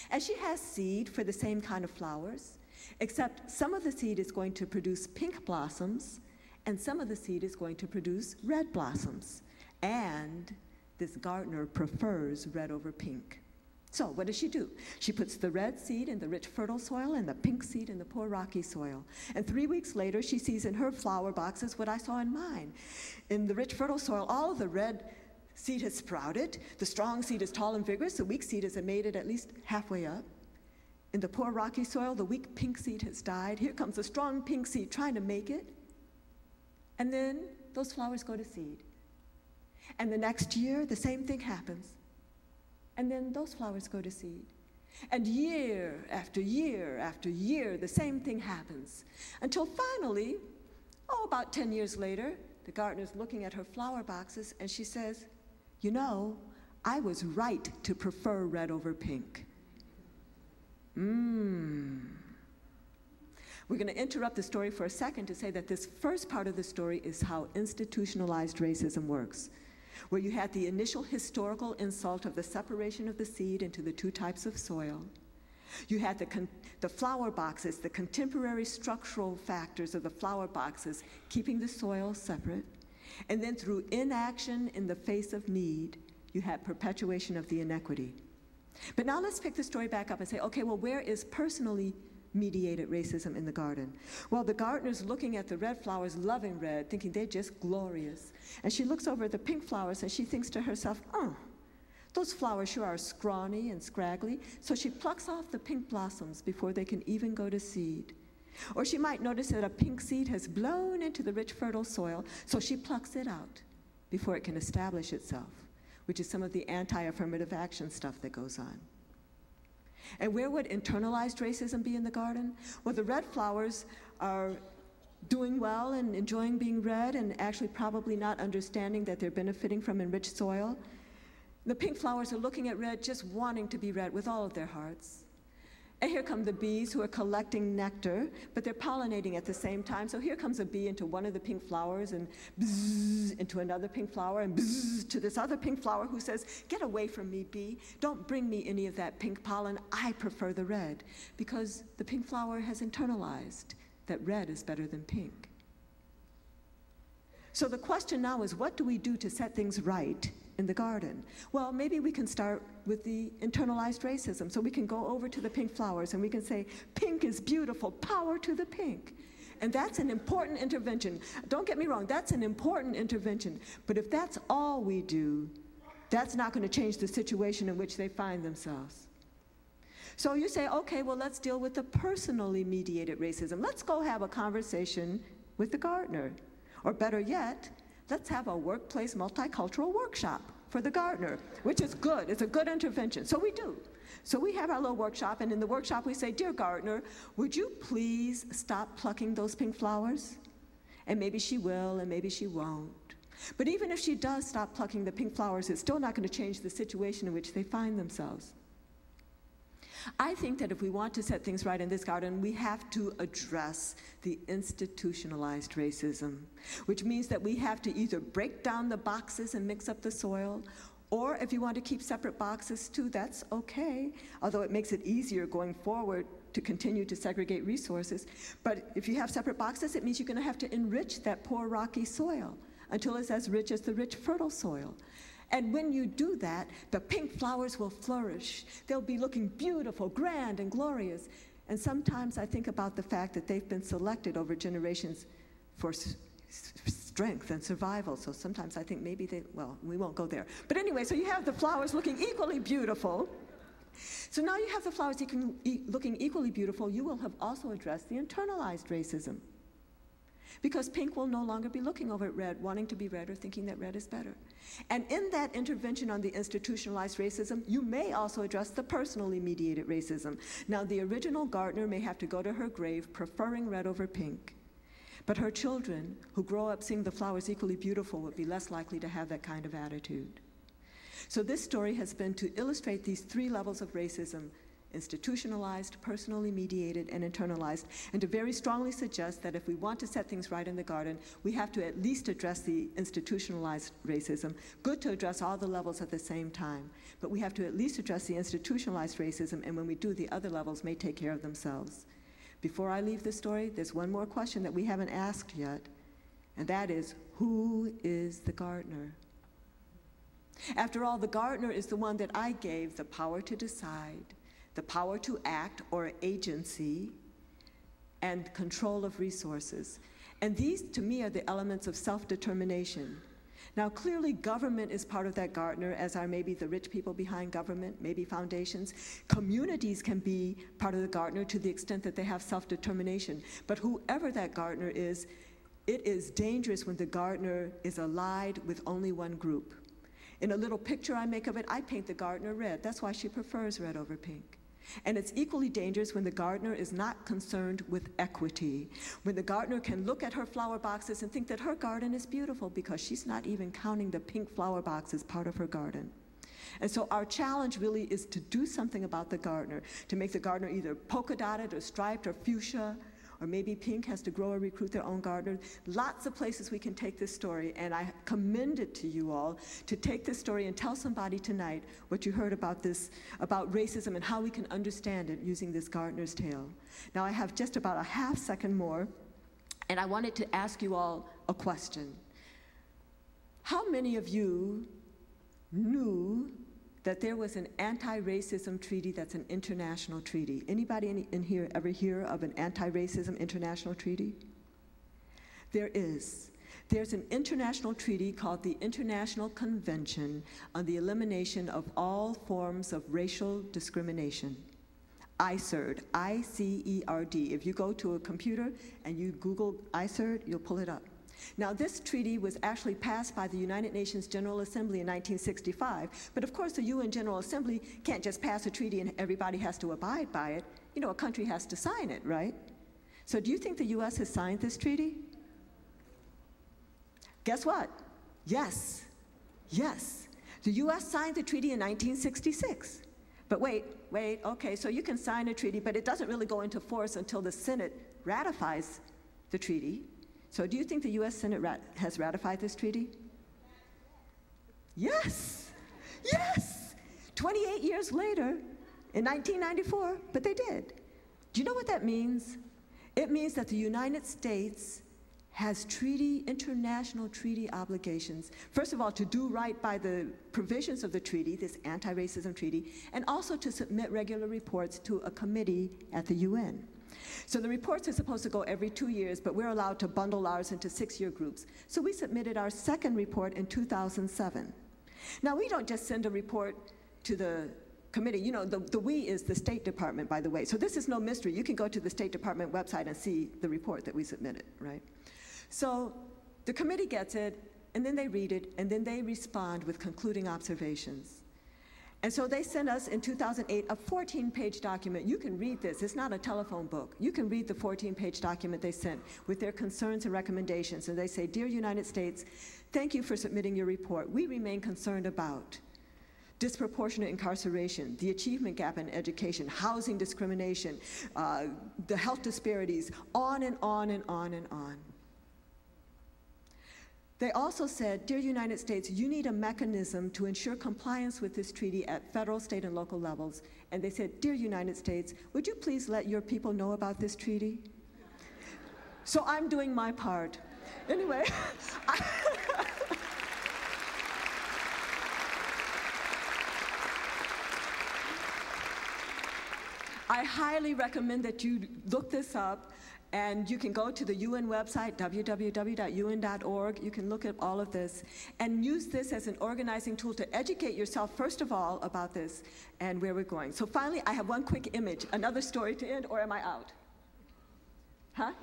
And she has seed for the same kind of flowers, except some of the seed is going to produce pink blossoms, and some of the seed is going to produce red blossoms. And this gardener prefers red over pink. So what does she do? She puts the red seed in the rich, fertile soil and the pink seed in the poor, rocky soil. And 3 weeks later, she sees in her flower boxes what I saw in mine. In the rich, fertile soil, all of the red seed has sprouted. The strong seed is tall and vigorous. The weak seed has made it at least halfway up. In the poor, rocky soil, the weak pink seed has died. Here comes the strong pink seed trying to make it. And then those flowers go to seed. And the next year, the same thing happens. And then those flowers go to seed. And year after year after year, the same thing happens. Until finally, about 10 years later, the gardener's looking at her flower boxes, and she says, "You know, I was right to prefer red over pink." We're going to interrupt the story for a second to say that this first part of the story is how institutionalized racism works, where you had the initial historical insult of the separation of the seed into the two types of soil. You had the flower boxes, the contemporary structural factors of the flower boxes, keeping the soil separate. And then through inaction in the face of need, you had perpetuation of the inequity. But now let's pick the story back up and say, okay, well, where is personally mediated racism in the garden? Well, the gardener's looking at the red flowers, loving red, thinking they're just glorious. And she looks over at the pink flowers and she thinks to herself, those flowers sure are scrawny and scraggly. So she plucks off the pink blossoms before they can even go to seed. Or she might notice that a pink seed has blown into the rich, fertile soil, so she plucks it out before it can establish itself, which is some of the anti-affirmative action stuff that goes on. And where would internalized racism be in the garden? Well, the red flowers are doing well and enjoying being red and actually probably not understanding that they're benefiting from enriched soil. The pink flowers are looking at red, just wanting to be red with all of their hearts. And here come the bees who are collecting nectar, but they're pollinating at the same time. So here comes a bee into one of the pink flowers and bzzz into another pink flower and bzzz to this other pink flower who says, "Get away from me, bee. Don't bring me any of that pink pollen. I prefer the red," because the pink flower has internalized that red is better than pink. So the question now is, what do we do to set things right in the garden? Well, maybe we can start with the internalized racism. So we can go over to the pink flowers and we can say, "Pink is beautiful, power to the pink." And that's an important intervention. Don't get me wrong, that's an important intervention. But if that's all we do, that's not going to change the situation in which they find themselves. So you say, okay, well, let's deal with the personally mediated racism. Let's go have a conversation with the gardener. Or better yet, let's have a workplace multicultural workshop for the gardener, which is good. It's a good intervention. So we do. So we have our little workshop, and in the workshop we say, dear gardener, would you please stop plucking those pink flowers? And maybe she will, and maybe she won't. But even if she does stop plucking the pink flowers, it's still not going to change the situation in which they find themselves. I think that if we want to set things right in this garden, we have to address the institutionalized racism, which means that we have to either break down the boxes and mix up the soil, or if you want to keep separate boxes too, that's okay, although it makes it easier going forward to continue to segregate resources. But if you have separate boxes, it means you're going to have to enrich that poor rocky soil until it's as rich as the rich fertile soil. And when you do that, the pink flowers will flourish. They'll be looking beautiful, grand, and glorious. And sometimes I think about the fact that they've been selected over generations for strength and survival. So sometimes I think maybe well, we won't go there. But anyway, so you have the flowers looking equally beautiful. So now you have the flowers looking equally beautiful, you will have also addressed the internalized racism. Because pink will no longer be looking over at red, wanting to be red or thinking that red is better. And in that intervention on the institutionalized racism, you may also address the personally mediated racism. Now, the original gardener may have to go to her grave preferring red over pink, but her children, who grow up seeing the flowers equally beautiful, would be less likely to have that kind of attitude. So this story has been to illustrate these three levels of racism: institutionalized, personally mediated, and internalized, and to very strongly suggest that if we want to set things right in the garden, we have to at least address the institutionalized racism. Good to address all the levels at the same time, but we have to at least address the institutionalized racism, and when we do, the other levels may take care of themselves. Before I leave this story, there's one more question that we haven't asked yet, and that is, who is the gardener? After all, the gardener is the one that I gave the power to decide, the power to act or agency, and control of resources. And these, to me, are the elements of self-determination. Now, clearly, government is part of that gardener, as are maybe the rich people behind government, maybe foundations. Communities can be part of the gardener to the extent that they have self-determination. But whoever that gardener is, it is dangerous when the gardener is allied with only one group. In a little picture I make of it, I paint the gardener red. That's why she prefers red over pink. And it's equally dangerous when the gardener is not concerned with equity, when the gardener can look at her flower boxes and think that her garden is beautiful because she's not even counting the pink flower box as part of her garden. And so our challenge really is to do something about the gardener, to make the gardener either polka dotted or striped or fuchsia, or maybe pink has to grow or recruit their own gardener. Lots of places we can take this story, and I commend it to you all to take this story and tell somebody tonight what you heard about this, about racism and how we can understand it using this gardener's tale. Now I have just about a half second more, and I wanted to ask you all a question. How many of you knew that there was an anti-racism treaty that's an international treaty? Anybody in here ever hear of an anti-racism international treaty? There is. There's an international treaty called the International Convention on the Elimination of All Forms of Racial Discrimination. ICERD, I-C-E-R-D. If you go to a computer and you Google ICERD, you'll pull it up. Now, this treaty was actually passed by the United Nations General Assembly in 1965, but of course the UN General Assembly can't just pass a treaty and everybody has to abide by it. You know, a country has to sign it, right? So do you think the US has signed this treaty? Guess what? Yes. Yes. The US signed the treaty in 1966. But wait, okay, so you can sign a treaty, but it doesn't really go into force until the Senate ratifies the treaty. So do you think the US Senate has ratified this treaty? Yes, yes, 28 years later, in 1994, but they did. Do you know what that means? It means that the United States has international treaty obligations. First of all, to do right by the provisions of the treaty, this anti-racism treaty, and also to submit regular reports to a committee at the UN. So the reports are supposed to go every 2 years, but we're allowed to bundle ours into 6-year groups. So we submitted our second report in 2007. Now, we don't just send a report to the committee. You know, the we is the State Department, by the way. So this is no mystery. You can go to the State Department website and see the report that we submitted, right? So the committee gets it, and then they read it, and then they respond with concluding observations. And so they sent us in 2008 a 14-page document. You can read this. It's not a telephone book. You can read the 14-page document they sent with their concerns and recommendations. And they say, "Dear United States, thank you for submitting your report. We remain concerned about disproportionate incarceration, the achievement gap in education, housing discrimination, the health disparities, on and on and on and on." They also said, "Dear United States, you need a mechanism to ensure compliance with this treaty at federal, state, and local levels." And they said, "Dear United States, would you please let your people know about this treaty?" So I'm doing my part. Anyway, I highly recommend that you look this up. And you can go to the UN website, www.un.org. You can look at all of this and use this as an organizing tool to educate yourself, first of all, about this and where we're going. So finally, I have one quick image, another story to end, or am I out? Huh?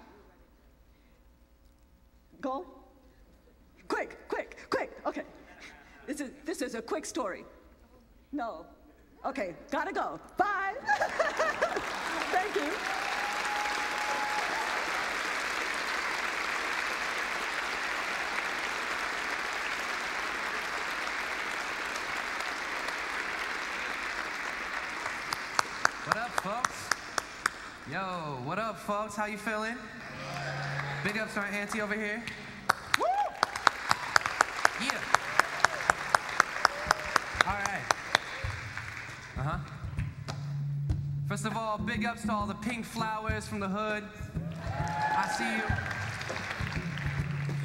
Go? Quick, quick, quick. Okay. This is a quick story. No. Okay, gotta go. Bye. Thank you. What up, folks? Yo, what up, folks? How you feeling? Big ups to our auntie over here. Woo! Yeah. All right. Uh-huh. First of all, big ups to all the pink flowers from the hood. I see you.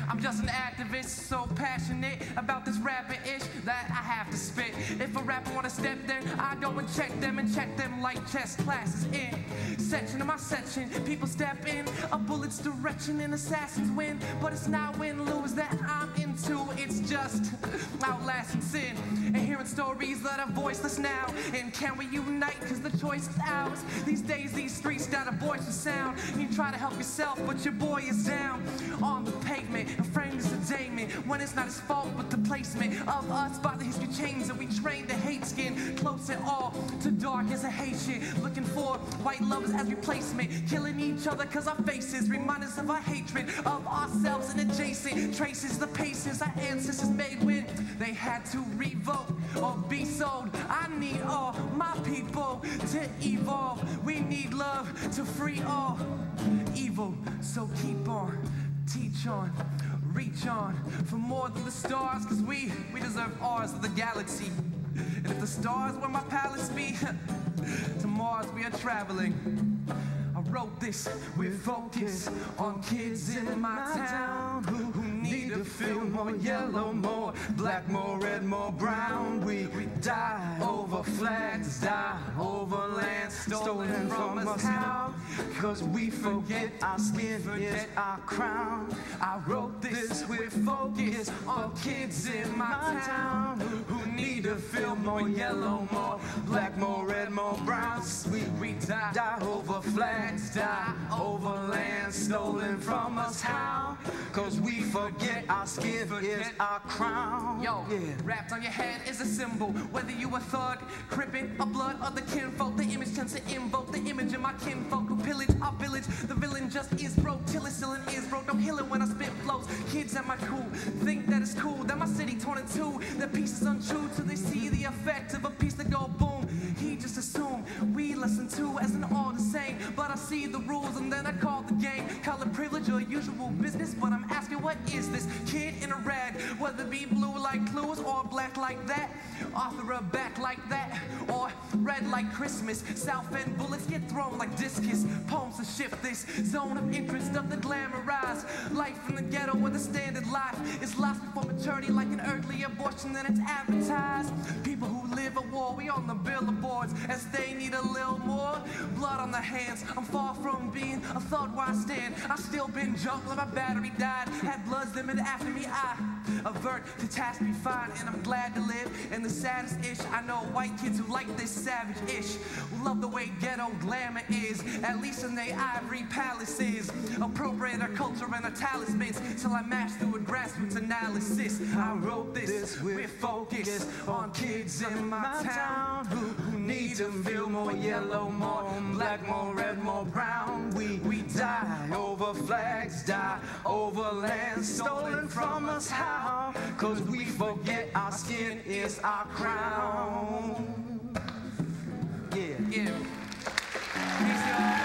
I'm just an activist, so passionate about this rapping ish that I have to spit. If a rapper wanna step, then I go and check them like chess classes in section of my section. People step in, a bullet's direction, and assassins win. But it's not win-lose that I'm into. It's just outlasting sin and hearing stories that are voiceless now. And can we unite? Cause the choice is ours. These days, these streets got a voice and sound. You try to help yourself, but your boy is down on the pavement. Framed as a daemon when it's not his fault but the placement of us by the history chains that we trained to hate skin close and all to dark as a Haitian looking for white lovers as replacement killing each other cause our faces remind us of our hatred of ourselves and adjacent traces the paces our ancestors made when they had to revolt or be sold. I need all my people to evolve. We need love to free all evil, so keep on, teach on, reach on for more than the stars, cause we deserve ours of the galaxy. And if the stars were my palace be, to Mars we are traveling. I wrote this with focus on kids in my town who need to feel more yellow, more black, more red, more brown. We die over flags, die over land stolen from us. How? Cause we forget our skin is our crown. I wrote this with focus on kids in my town who need to feel more yellow, more black, more red, more brown. We die over flags, die over land stolen from us. How? Cause we forget our skin is our crown. Yo, yeah. Wrapped on your head is a symbol. Whether you a thug, crippin', a blood, or the kinfolk, the image tends to invoke the image of my kinfolk who pillage our village. The villain just is broke till it's still in is broke. Don't heal it when I spit flows. Kids at my cool think that it's cool that my city torn in two. The piece is untrue till they see the effect of a piece that go boom. He just assumed we listen to as an all the same. But I see the rules and then I call the game. Call it privilege or usual business. But I'm asking, what is this kid in a red? Whether it be blue like clues or black like that, author a back like that, or red like Christmas. South End bullets get thrown like discus. Poems to shift this zone of interest of the glamorized life in the ghetto where the standard life is lost before maturity like an earthly abortion. Then it's advertised. People who live at war, we on the billboards as they need a little more blood on the the hands. I'm far from being a thought where I stand. I still been jumped like my battery died. Had bloods limit after me. I avert the task be fine, and I'm glad to live in the saddest ish. I know white kids who like this savage ish, who love the way ghetto glamour is, at least in their ivory palaces. Appropriate our culture and our talismans till I mash through a grassroots analysis. I wrote this with focus on kids in my town who need to feel more yellow, more black, more red, more brown. We die over flags, die over land stolen from us. How? 'Cause we forget our skin is our crown. Yeah. Peace, y'all.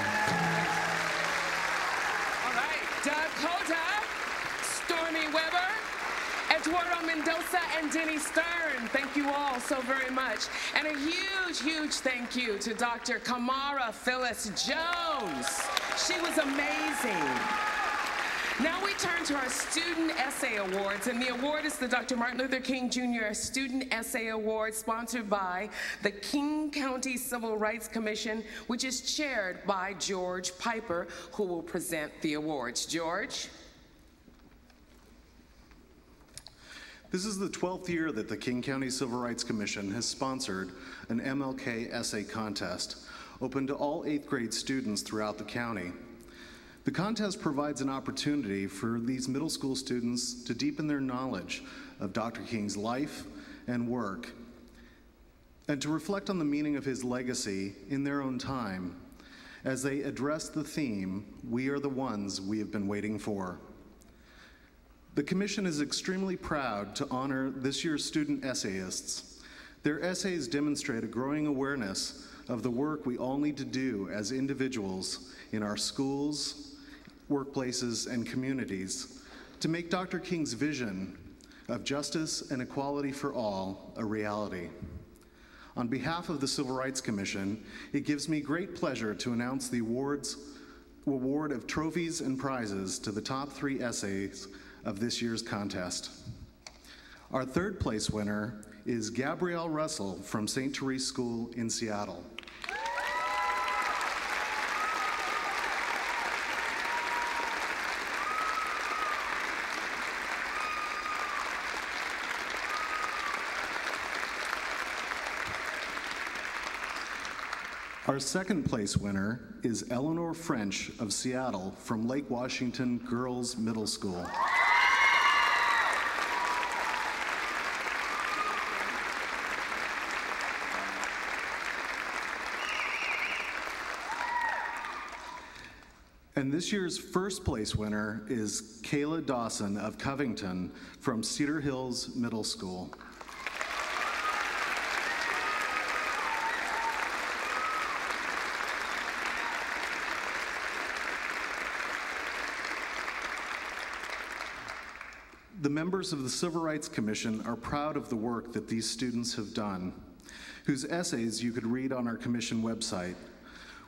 All right, Doug Hoda, Stormy Weber, Eduardo Mendoza, and Denny Stern. Thank you all so very much. And a huge, huge thank you to Dr. Kamara Phyllis Jones. She was amazing. Now we turn to our Student Essay Awards, and the award is the Dr. Martin Luther King Jr. Student Essay Award, sponsored by the King County Civil Rights Commission, which is chaired by George Piper, who will present the awards. George? This is the 12th year that the King County Civil Rights Commission has sponsored an MLK essay contest open to all 8th grade students throughout the county. The contest provides an opportunity for these middle school students to deepen their knowledge of Dr. King's life and work, and to reflect on the meaning of his legacy in their own time as they address the theme, "We are the ones we have been waiting for." The Commission is extremely proud to honor this year's student essayists. Their essays demonstrate a growing awareness of the work we all need to do as individuals in our schools, workplaces, and communities to make Dr. King's vision of justice and equality for all a reality. On behalf of the Civil Rights Commission, it gives me great pleasure to announce the award of trophies and prizes to the top 3 essays of this year's contest. Our 3rd place winner is Gabrielle Russell from St. Therese School in Seattle. Our 2nd place winner is Eleanor French of Seattle from Lake Washington Girls Middle School. And this year's 1st place winner is Kayla Dawson of Covington from Cedar Hills Middle School. The members of the Civil Rights Commission are proud of the work that these students have done, whose essays you could read on our commission website.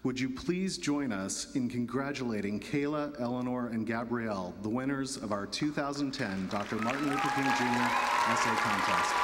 Would you please join us in congratulating Kayla, Eleanor, and Gabrielle, the winners of our 2010 Dr. Martin Luther King Jr. Essay Contest.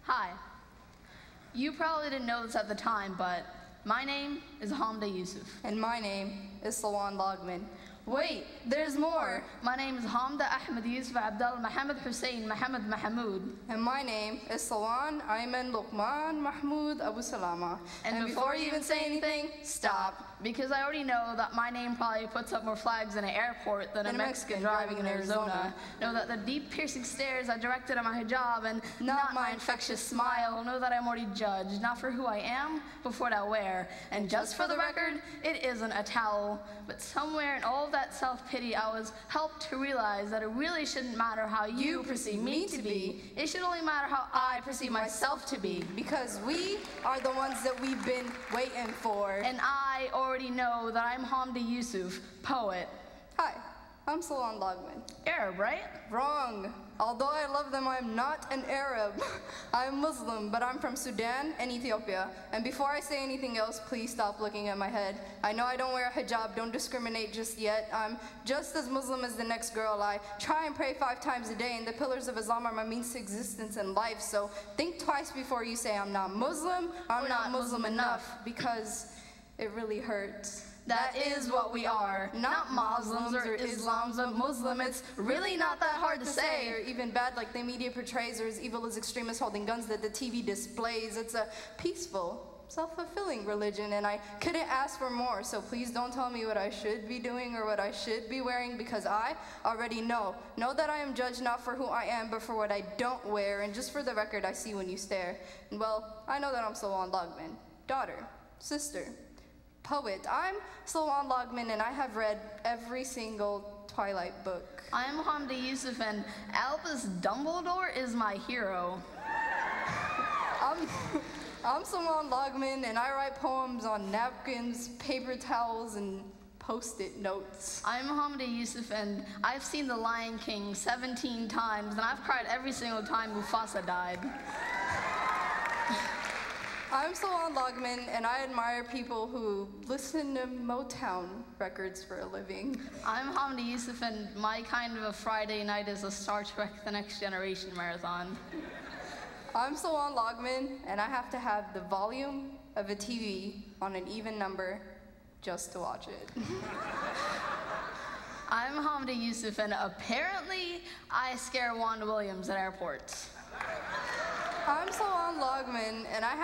Hi. You probably didn't know this at the time, but my name is Hamda Yusuf. And my name is Sawan Logman. Wait, there's more. My name is Hamda Ahmed Yusuf Abdul Mohammed Hussein Mohammed Mahmoud. And my name is Sawan Ayman Luqman Mahmoud Abu Salama. And before you even say anything, stop. Because I already know that my name probably puts up more flags in an airport than a Mexican driving in Arizona. Know that the deep piercing stares are directed at my hijab and not my infectious smile. Know that I'm already judged, not for who I am, but for what I wear. And just for the record, it isn't a towel. But somewhere in all that self-pity, I was helped to realize that it really shouldn't matter how you perceive me to be. It should only matter how I perceive myself to be. Because we are the ones that we've been waiting for. And I already know that I'm Hamdi Yusuf, poet. Hi, I'm Salon Logman. Arab, right? Wrong. Although I love them, I'm not an Arab. I'm Muslim, but I'm from Sudan and Ethiopia. And before I say anything else, please stop looking at my head. I know I don't wear a hijab, don't discriminate just yet. I'm just as Muslim as the next girl. I try and pray 5 times a day, and the pillars of Islam are my means to existence and life. So think twice before you say I'm not Muslim, I'm not Muslim enough, because it really hurts. That is what we are. Not Muslims or Islams, but Muslim. It's really not that hard to say. Or even bad like the media portrays, or as evil as extremists holding guns that the TV displays. It's a peaceful, self-fulfilling religion, and I couldn't ask for more. So please don't tell me what I should be doing or what I should be wearing, because I already know. Know that I am judged not for who I am, but for what I don't wear. And just for the record, I see when you stare. And well, I know that I'm Salon Logman, daughter, sister, poet. I'm Salon Logman, and I have read every single Twilight book. I'm Hamdi Yusuf, and Albus Dumbledore is my hero. I'm Salon Logman, and I write poems on napkins, paper towels, and Post-it notes. I'm Hamdi Yusuf, and I've seen The Lion King 17 times, and I've cried every single time Mufasa died. I'm Salon Logman, and I admire people who listen to Motown records for a living. I'm Hamdi Yusuf, and my kind of a Friday night is a Star Trek The Next Generation marathon. I'm Salon Logman, and I have to have the volume of a TV on an even number just to watch it. I'm Hamdi Yusuf, and apparently I scare Wanda Williams at airports. I'm Salon Logman, and I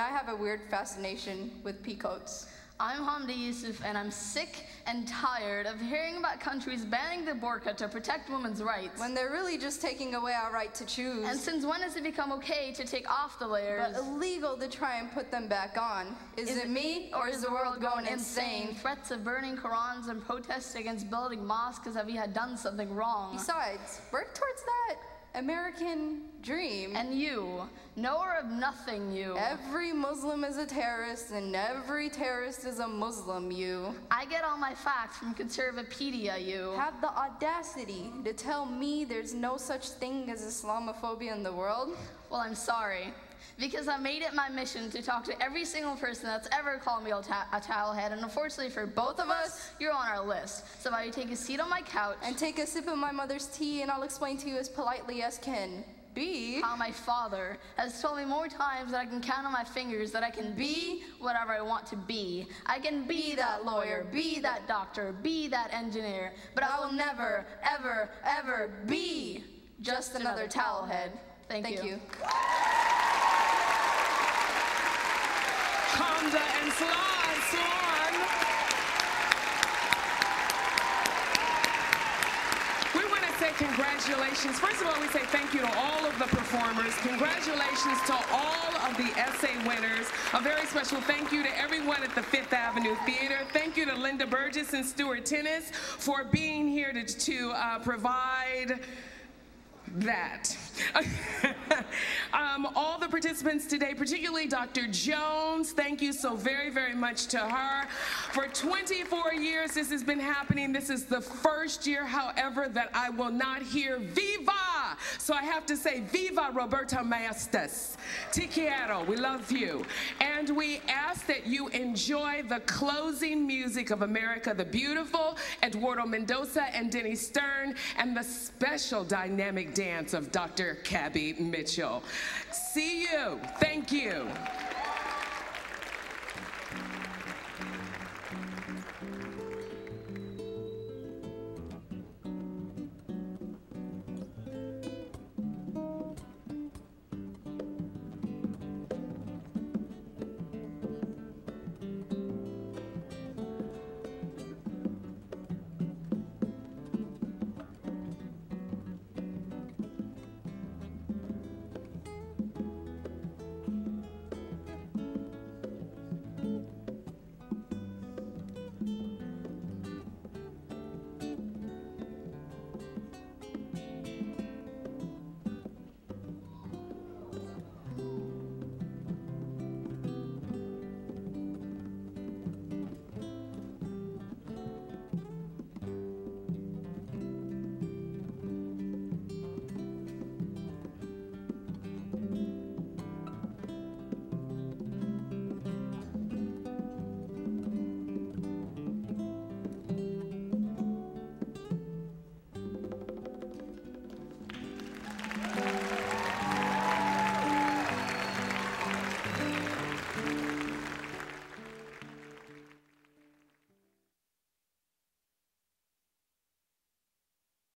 have a weird fascination with peacoats. I'm Hamdi Yusuf, and I'm sick and tired of hearing about countries banning the burqa to protect women's rights. When they're really just taking away our right to choose. And since when has it become okay to take off the layers? But illegal to try and put them back on. Is it me, or is the world going insane? Threats of burning Qurans and protests against building mosques as if we had done something wrong. Besides, work towards that American dream. And you, knower of nothing, you. Every Muslim is a terrorist, and every terrorist is a Muslim, you. I get all my facts from Conservapedia, you. Have the audacity to tell me there's no such thing as Islamophobia in the world? Well, I'm sorry. Because I made it my mission to talk to every single person that's ever called me a towelhead, and unfortunately for both of us, you're on our list. So why don't you take a seat on my couch and take a sip of my mother's tea, and I'll explain to you as politely as can be how my father has told me more times that I can count on my fingers that I can be whatever I want to be. I can be that lawyer, be that doctor, be that engineer, but I will never, ever, ever be just another towelhead. Thank you. Hamda and Salon. We want to say congratulations. First of all, we say thank you to all of the performers. Congratulations to all of the essay winners. A very special thank you to everyone at the Fifth Avenue Theater. Thank you to Linda Burgess and Stuart Tennis for being here to provide that. All the participants today, particularly Dr. Jones, thank you so very, very much to her. For 24 years this has been happening. This is the first year, however, that I will not hear Viva. So I have to say, Viva Roberta Maestas. Te quiero, we love you. And we ask that you enjoy the closing music of America the Beautiful, Eduardo Mendoza and Denny Stern, and the special dynamic dance of Dr. Cabby Mitchell. See you. Thank you.